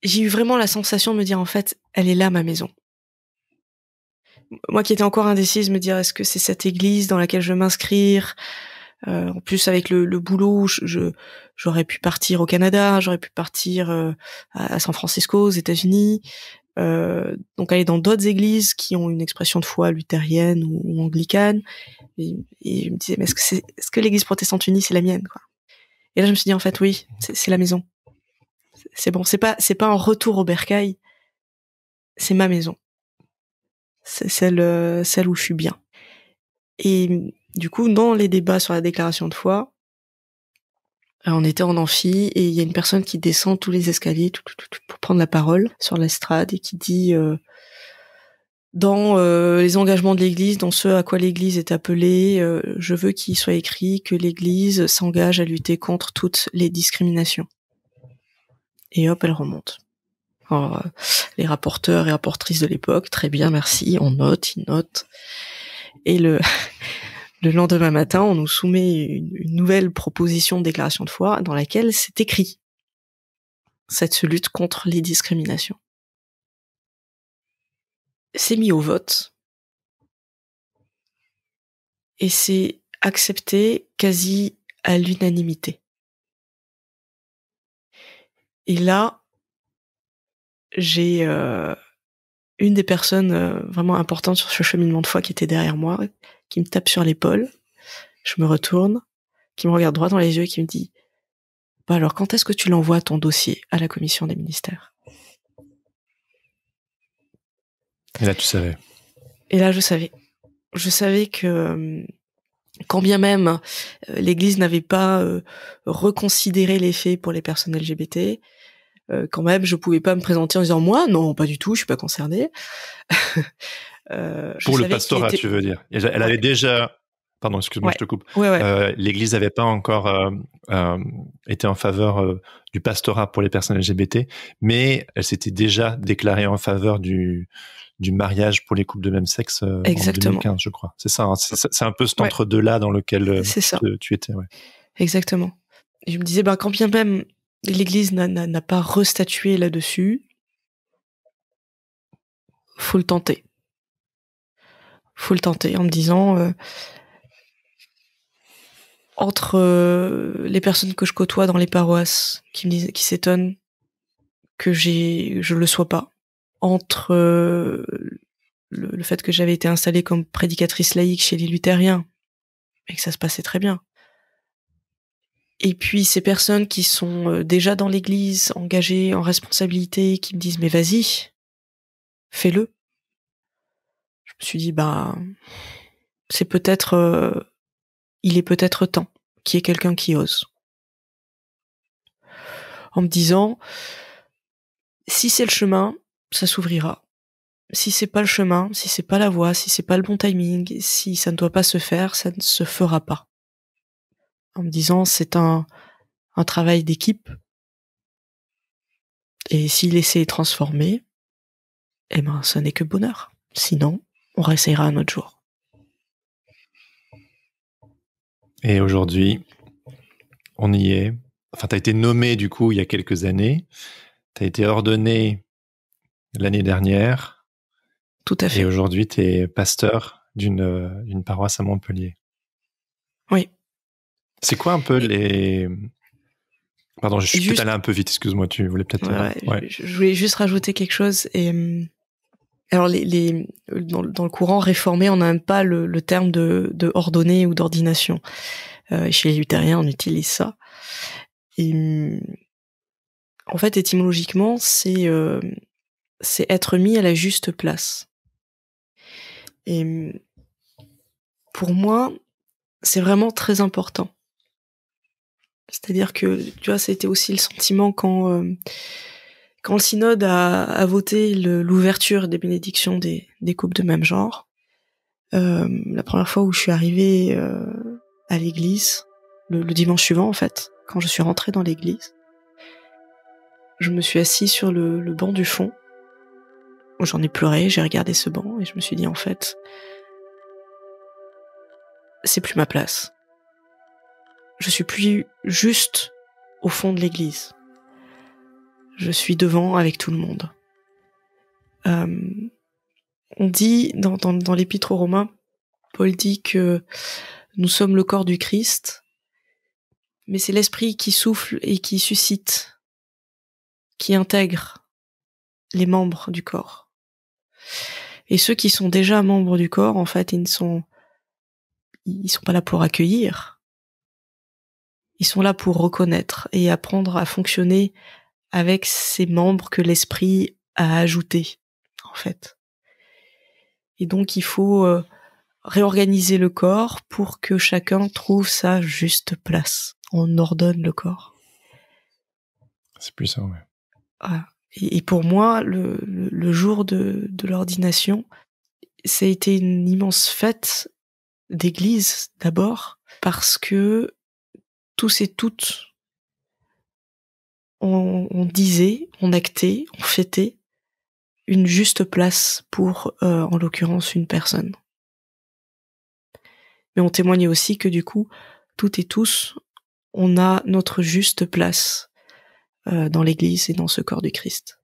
j'ai eu vraiment la sensation de me dire, en fait, elle est là, ma maison. Moi qui étais encore indécise, me dire, est-ce que c'est cette église dans laquelle je veux m'inscrire? En plus, avec le boulot, j'aurais pu partir au Canada, j'aurais pu partir à San Francisco, aux États-Unis. Donc aller dans d'autres églises qui ont une expression de foi luthérienne ou anglicane, et je me disais mais est-ce que l'église protestante unie c'est la mienne, quoi. Et là je me suis dit en fait oui, c'est la maison, c'est bon, c'est pas un retour au bercail, c'est ma maison, c'est celle où je suis bien. Et du coup dans les débats sur la déclaration de foi, on était en amphi et il y a une personne qui descend tous les escaliers pour prendre la parole sur l'estrade et qui dit dans les engagements de l'Église, dans ce à quoi l'Église est appelée, je veux qu'il soit écrit que l'Église s'engage à lutter contre toutes les discriminations. Et hop, elle remonte. Alors, les rapporteurs et rapportrices de l'époque, très bien, merci, on note, ils notent. Et le lendemain matin, on nous soumet une nouvelle proposition de déclaration de foi dans laquelle c'est écrit cette lutte contre les discriminations. C'est mis au vote et c'est accepté quasi à l'unanimité. Et là, j'ai une des personnes vraiment importantes sur ce cheminement de foi qui était derrière moi, qui me tape sur l'épaule. Je me retourne, qui me regarde droit dans les yeux et qui me dit « Bah alors, quand est-ce que tu l'envoies ton dossier à la commission des ministères ?» Et là, tu savais. Et là, je savais. Je savais que quand bien même l'Église n'avait pas reconsidéré les faits pour les personnes LGBT, quand même, je pouvais pas me présenter en disant moi, non, pas du tout, je suis pas concernée. Pour le pastorat, tu veux dire. Elle avait déjà. Pardon, excuse-moi, je te coupe. Ouais. L'Église n'avait pas encore été en faveur du pastorat pour les personnes LGBT, mais elle s'était déjà déclarée en faveur du mariage pour les couples de même sexe en 2015, je crois. C'est ça, hein, c'est un peu cet entre-deux-là dans lequel tu étais. Ouais. Exactement. Et je me disais, quand bien même l'Église n'a pas restatué là-dessus, faut le tenter. Faut le tenter en me disant, entre les personnes que je côtoie dans les paroisses qui s'étonnent que je le sois pas, entre le fait que j'avais été installée comme prédicatrice laïque chez les luthériens et que ça se passait très bien. Et puis ces personnes qui sont déjà dans l'église, engagées en responsabilité, qui me disent mais vas-y, fais-le. Je me suis dit c'est peut-être il est peut-être temps qu'il y ait quelqu'un qui ose. En me disant si c'est le chemin, ça s'ouvrira. Si c'est pas le chemin, si c'est pas la voie, si c'est pas le bon timing, si ça ne doit pas se faire, ça ne se fera pas. En me disant c'est un travail d'équipe. Et si l'essai est transformé, ça n'est que bonheur. Sinon, on réessayera un autre jour. Et aujourd'hui, on y est. Enfin, t'as été nommé du coup il y a quelques années. T'as été ordonné l'année dernière. Tout à fait. Et aujourd'hui, t'es pasteur d'une paroisse à Montpellier. Oui. C'est quoi un peu les... Pardon, je suis peut-être allé un peu vite, excuse-moi, tu voulais peut-être... Ouais. Je voulais juste rajouter quelque chose. Et alors, dans le courant réformé, on n'a même pas le terme de ordonné ou d'ordination. Chez les luthériens, on utilise ça. Et en fait, étymologiquement, c'est être mis à la juste place. Et pour moi, c'est vraiment très important. C'est-à-dire que, tu vois, ça a été aussi le sentiment quand le synode a voté l'ouverture des bénédictions des couples de même genre. La première fois où je suis arrivée à l'église, le dimanche suivant en fait, quand je suis rentrée dans l'église, je me suis assise sur le banc du fond. J'en ai pleuré, j'ai regardé ce banc et je me suis dit en fait, c'est plus ma place. Je suis plus juste au fond de l'église. Je suis devant avec tout le monde. On dit dans l'Épître aux Romains, Paul dit que nous sommes le corps du Christ, mais c'est l'esprit qui souffle et qui suscite, qui intègre les membres du corps. Et ceux qui sont déjà membres du corps, en fait, ils sont pas là pour accueillir. Ils sont là pour reconnaître et apprendre à fonctionner avec ces membres que l'esprit a ajoutés, en fait. Et donc, il faut réorganiser le corps pour que chacun trouve sa juste place. On ordonne le corps. C'est puissant, ouais. Voilà. Et pour moi, le jour de l'ordination, ça a été une immense fête d'église d'abord, parce que tous et toutes, on disait, on actait, on fêtait une juste place pour, en l'occurrence, une personne. Mais on témoignait aussi que du coup, toutes et tous, on a notre juste place dans l'Église et dans ce corps du Christ.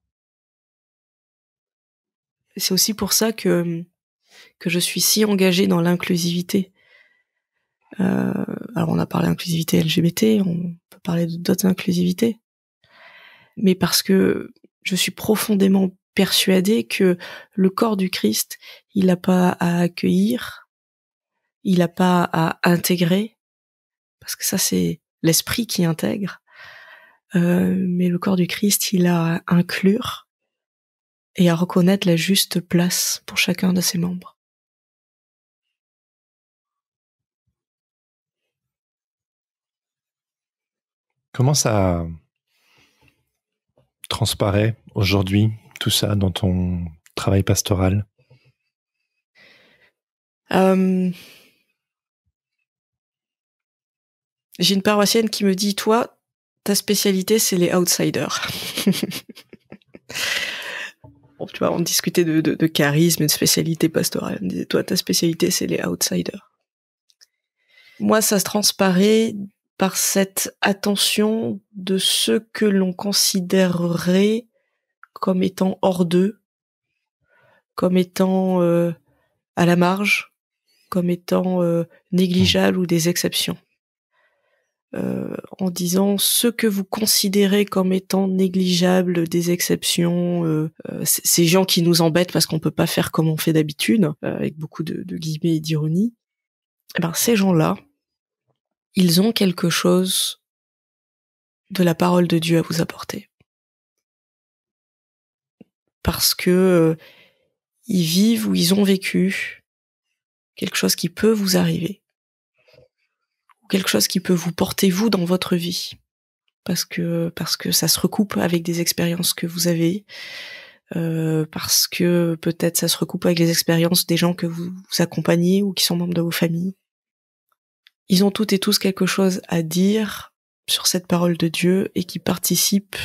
Et c'est aussi pour ça que je suis si engagée dans l'inclusivité. Alors on a parlé d'inclusivité LGBT, on peut parler d'autres inclusivités, mais parce que je suis profondément persuadée que le corps du Christ, il n'a pas à accueillir, il n'a pas à intégrer, parce que ça c'est l'esprit qui intègre, mais le corps du Christ, il a à inclure et à reconnaître la juste place pour chacun de ses membres. Comment ça transparaît aujourd'hui, tout ça, dans ton travail pastoral? J'ai une paroissienne qui me dit, toi, ta spécialité, c'est les outsiders. Bon, tu vois, on discutait de charisme et de spécialité pastorale. Elle me disait, toi, ta spécialité, c'est les outsiders. Moi, ça se transparaît par cette attention de ceux que l'on considérerait comme étant hors d'eux, comme étant à la marge, comme étant négligeables ou des exceptions. En disant ce que vous considérez comme étant négligeables, des exceptions, ces gens qui nous embêtent parce qu'on peut pas faire comme on fait d'habitude, avec beaucoup de guillemets et d'ironie, eh ben ces gens-là, ils ont quelque chose de la parole de Dieu à vous apporter. Parce que ils vivent ou ils ont vécu quelque chose qui peut vous arriver. Quelque chose qui peut vous porter vous dans votre vie, parce que ça se recoupe avec des expériences que vous avez, parce que peut-être ça se recoupe avec les expériences des gens que vous accompagnez ou qui sont membres de vos familles. Ils ont toutes et tous quelque chose à dire sur cette parole de Dieu et qui participe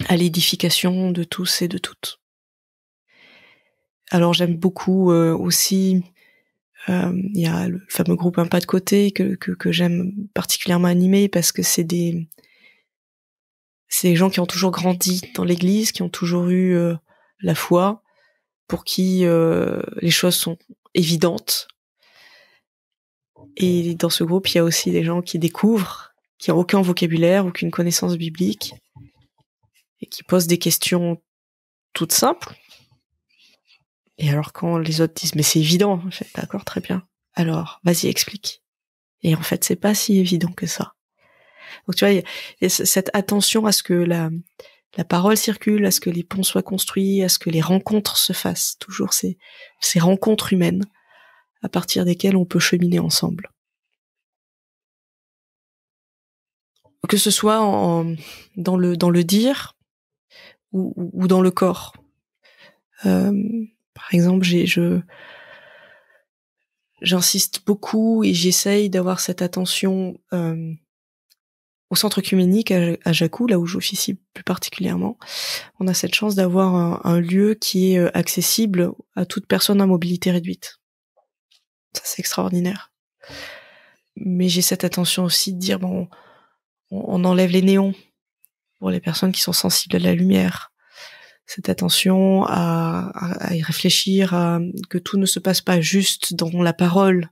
à l'édification de tous et de toutes. Alors j'aime beaucoup aussi. Il y a le fameux groupe Un pas de côté que j'aime particulièrement animer parce que c'est des gens qui ont toujours grandi dans l'église, qui ont toujours eu la foi, pour qui les choses sont évidentes. Et dans ce groupe, il y a aussi des gens qui découvrent, qui n'ont aucun vocabulaire, aucune connaissance biblique, et qui posent des questions toutes simples. Et alors quand les autres disent « mais c'est évident », je fais « d'accord, très bien, alors vas-y, explique ». Et en fait, c'est pas si évident que ça. Donc tu vois, il y a cette attention à ce que la parole circule, à ce que les ponts soient construits, à ce que les rencontres se fassent. Toujours ces rencontres humaines à partir desquelles on peut cheminer ensemble. Que ce soit dans le dire ou dans le corps. Par exemple, j'insiste beaucoup et j'essaye d'avoir cette attention au centre œcuménique à Jacou, là où j'officie plus particulièrement. On a cette chance d'avoir un lieu qui est accessible à toute personne à mobilité réduite. Ça, c'est extraordinaire. Mais j'ai cette attention aussi de dire, bon, on enlève les néons pour les personnes qui sont sensibles à la lumière. Cette attention à y réfléchir, que tout ne se passe pas juste dans la parole,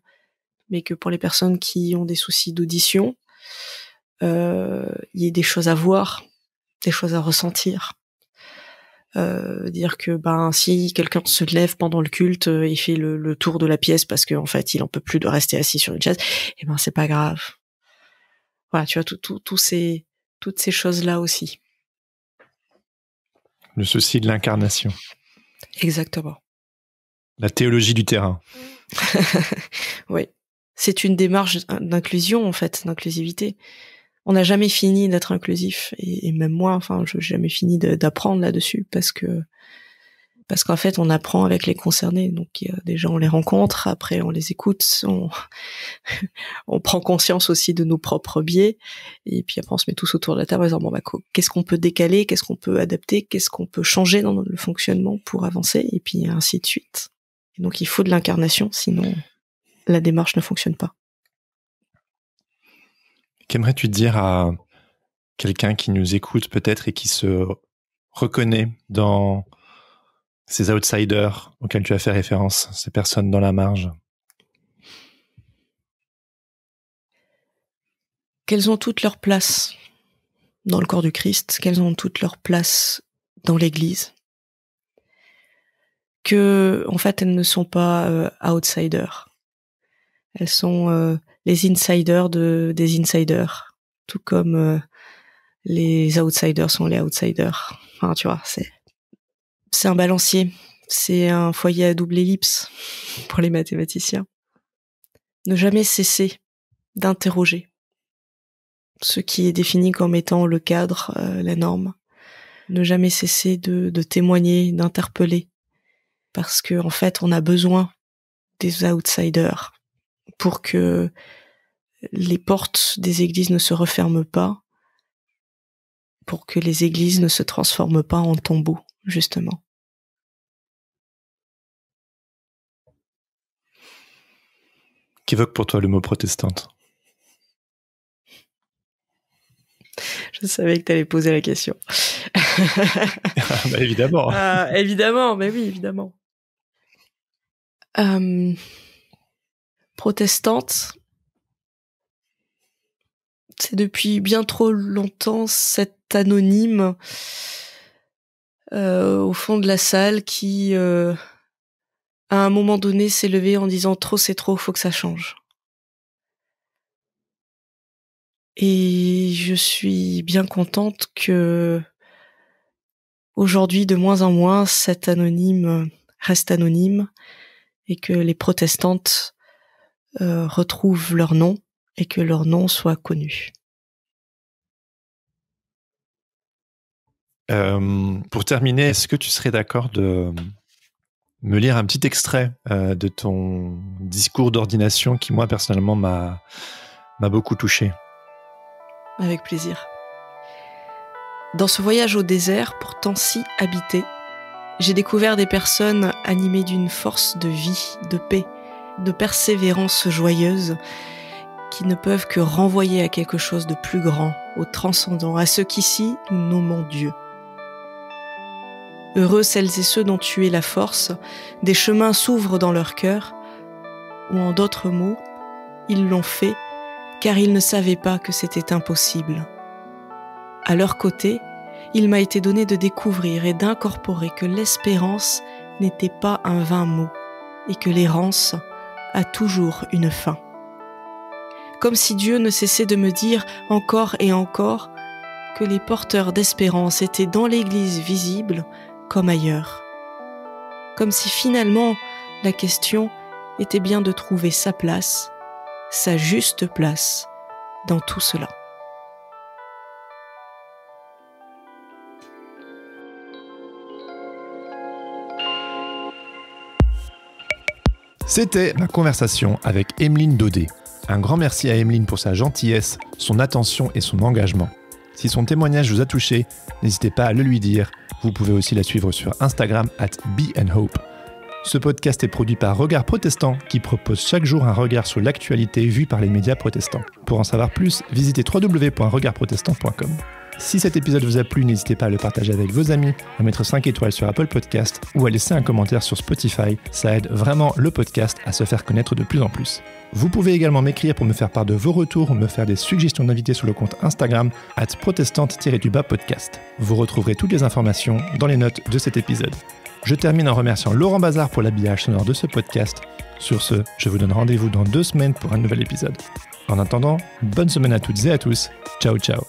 mais que pour les personnes qui ont des soucis d'audition, il y ait des choses à voir, des choses à ressentir. Dire que si quelqu'un se lève pendant le culte et fait le tour de la pièce parce qu'en fait il en peut plus de rester assis sur une chaise, c'est pas grave. Voilà, tu vois, toutes ces choses-là aussi. Le souci de l'incarnation. Exactement. La théologie du terrain. Oui. C'est une démarche d'inclusion, en fait, d'inclusivité. On n'a jamais fini d'être inclusif. Et même moi, je n'ai jamais fini d'apprendre là-dessus parce que Parce qu'en fait, on apprend avec les concernés. Donc, déjà, on les rencontre, après, on les écoute, on prend conscience aussi de nos propres biais, et puis après, on se met tous autour de la table en disant, bon, bah, qu'est-ce qu'on peut décaler, qu'est-ce qu'on peut adapter, qu'est-ce qu'on peut changer dans le fonctionnement pour avancer, et puis ainsi de suite. Et donc, il faut de l'incarnation, sinon la démarche ne fonctionne pas. Qu'aimerais-tu dire à quelqu'un qui nous écoute peut-être et qui se reconnaît dans ces outsiders auxquels tu as fait référence, ces personnes dans la marge? Qu'elles ont toute leur place dans le corps du Christ, qu'elles ont toute leur place dans l'Église. Que, en fait, elles ne sont pas outsiders. Elles sont les insiders des insiders. Tout comme les outsiders sont les outsiders. Enfin, tu vois, c'est un balancier. C'est un foyer à double ellipse pour les mathématiciens. Ne jamais cesser d'interroger ce qui est défini comme étant le cadre, la norme. Ne jamais cesser de témoigner, d'interpeller. Parce que, en fait, on a besoin des outsiders pour que les portes des églises ne se referment pas, pour que les églises ne se transforment pas en tombeaux, justement. Qu'évoque pour toi le mot protestante? Je savais que tu allais poser la question. Bah évidemment. Évidemment, mais oui, évidemment. Protestante, c'est depuis bien trop longtemps cet anonyme au fond de la salle qui, à un moment donné, s'est levé en disant « trop c'est trop, faut que ça change ». Et je suis bien contente que aujourd'hui, de moins en moins, cet anonyme reste anonyme et que les protestantes retrouvent leur nom et que leur nom soit connu. Pour terminer, est-ce que tu serais d'accord de me lire un petit extrait de ton discours d'ordination qui, moi, personnellement, m'a beaucoup touché? Avec plaisir. Dans ce voyage au désert, pourtant si habité, j'ai découvert des personnes animées d'une force de vie, de paix, de persévérance joyeuse, qui ne peuvent que renvoyer à quelque chose de plus grand, au transcendant, à ce qu'ici nous nommons Dieu. Heureux celles et ceux dont tu es la force, des chemins s'ouvrent dans leur cœur, ou en d'autres mots, ils l'ont fait car ils ne savaient pas que c'était impossible. À leur côté, il m'a été donné de découvrir et d'incorporer que l'espérance n'était pas un vain mot et que l'errance a toujours une fin. Comme si Dieu ne cessait de me dire encore et encore que les porteurs d'espérance étaient dans l'Église visible comme ailleurs. Comme si finalement la question était bien de trouver sa place, sa juste place dans tout cela. C'était ma conversation avec Emeline Daudet. Un grand merci à Emeline pour sa gentillesse, son attention et son engagement. Si son témoignage vous a touché, n'hésitez pas à le lui dire. Vous pouvez aussi la suivre sur Instagram @beandhope. Ce podcast est produit par Regard Protestant qui propose chaque jour un regard sur l'actualité vue par les médias protestants. Pour en savoir plus, visitez www.regardprotestant.com. Si cet épisode vous a plu, n'hésitez pas à le partager avec vos amis, à mettre 5 étoiles sur Apple Podcast ou à laisser un commentaire sur Spotify. Ça aide vraiment le podcast à se faire connaître de plus en plus. Vous pouvez également m'écrire pour me faire part de vos retours ou me faire des suggestions d'invités sur le compte Instagram @protestante-podcast. Vous retrouverez toutes les informations dans les notes de cet épisode. Je termine en remerciant Laurent Bazar pour l'habillage sonore de ce podcast. Sur ce, je vous donne rendez-vous dans 2 semaines pour un nouvel épisode. En attendant, bonne semaine à toutes et à tous. Ciao, ciao.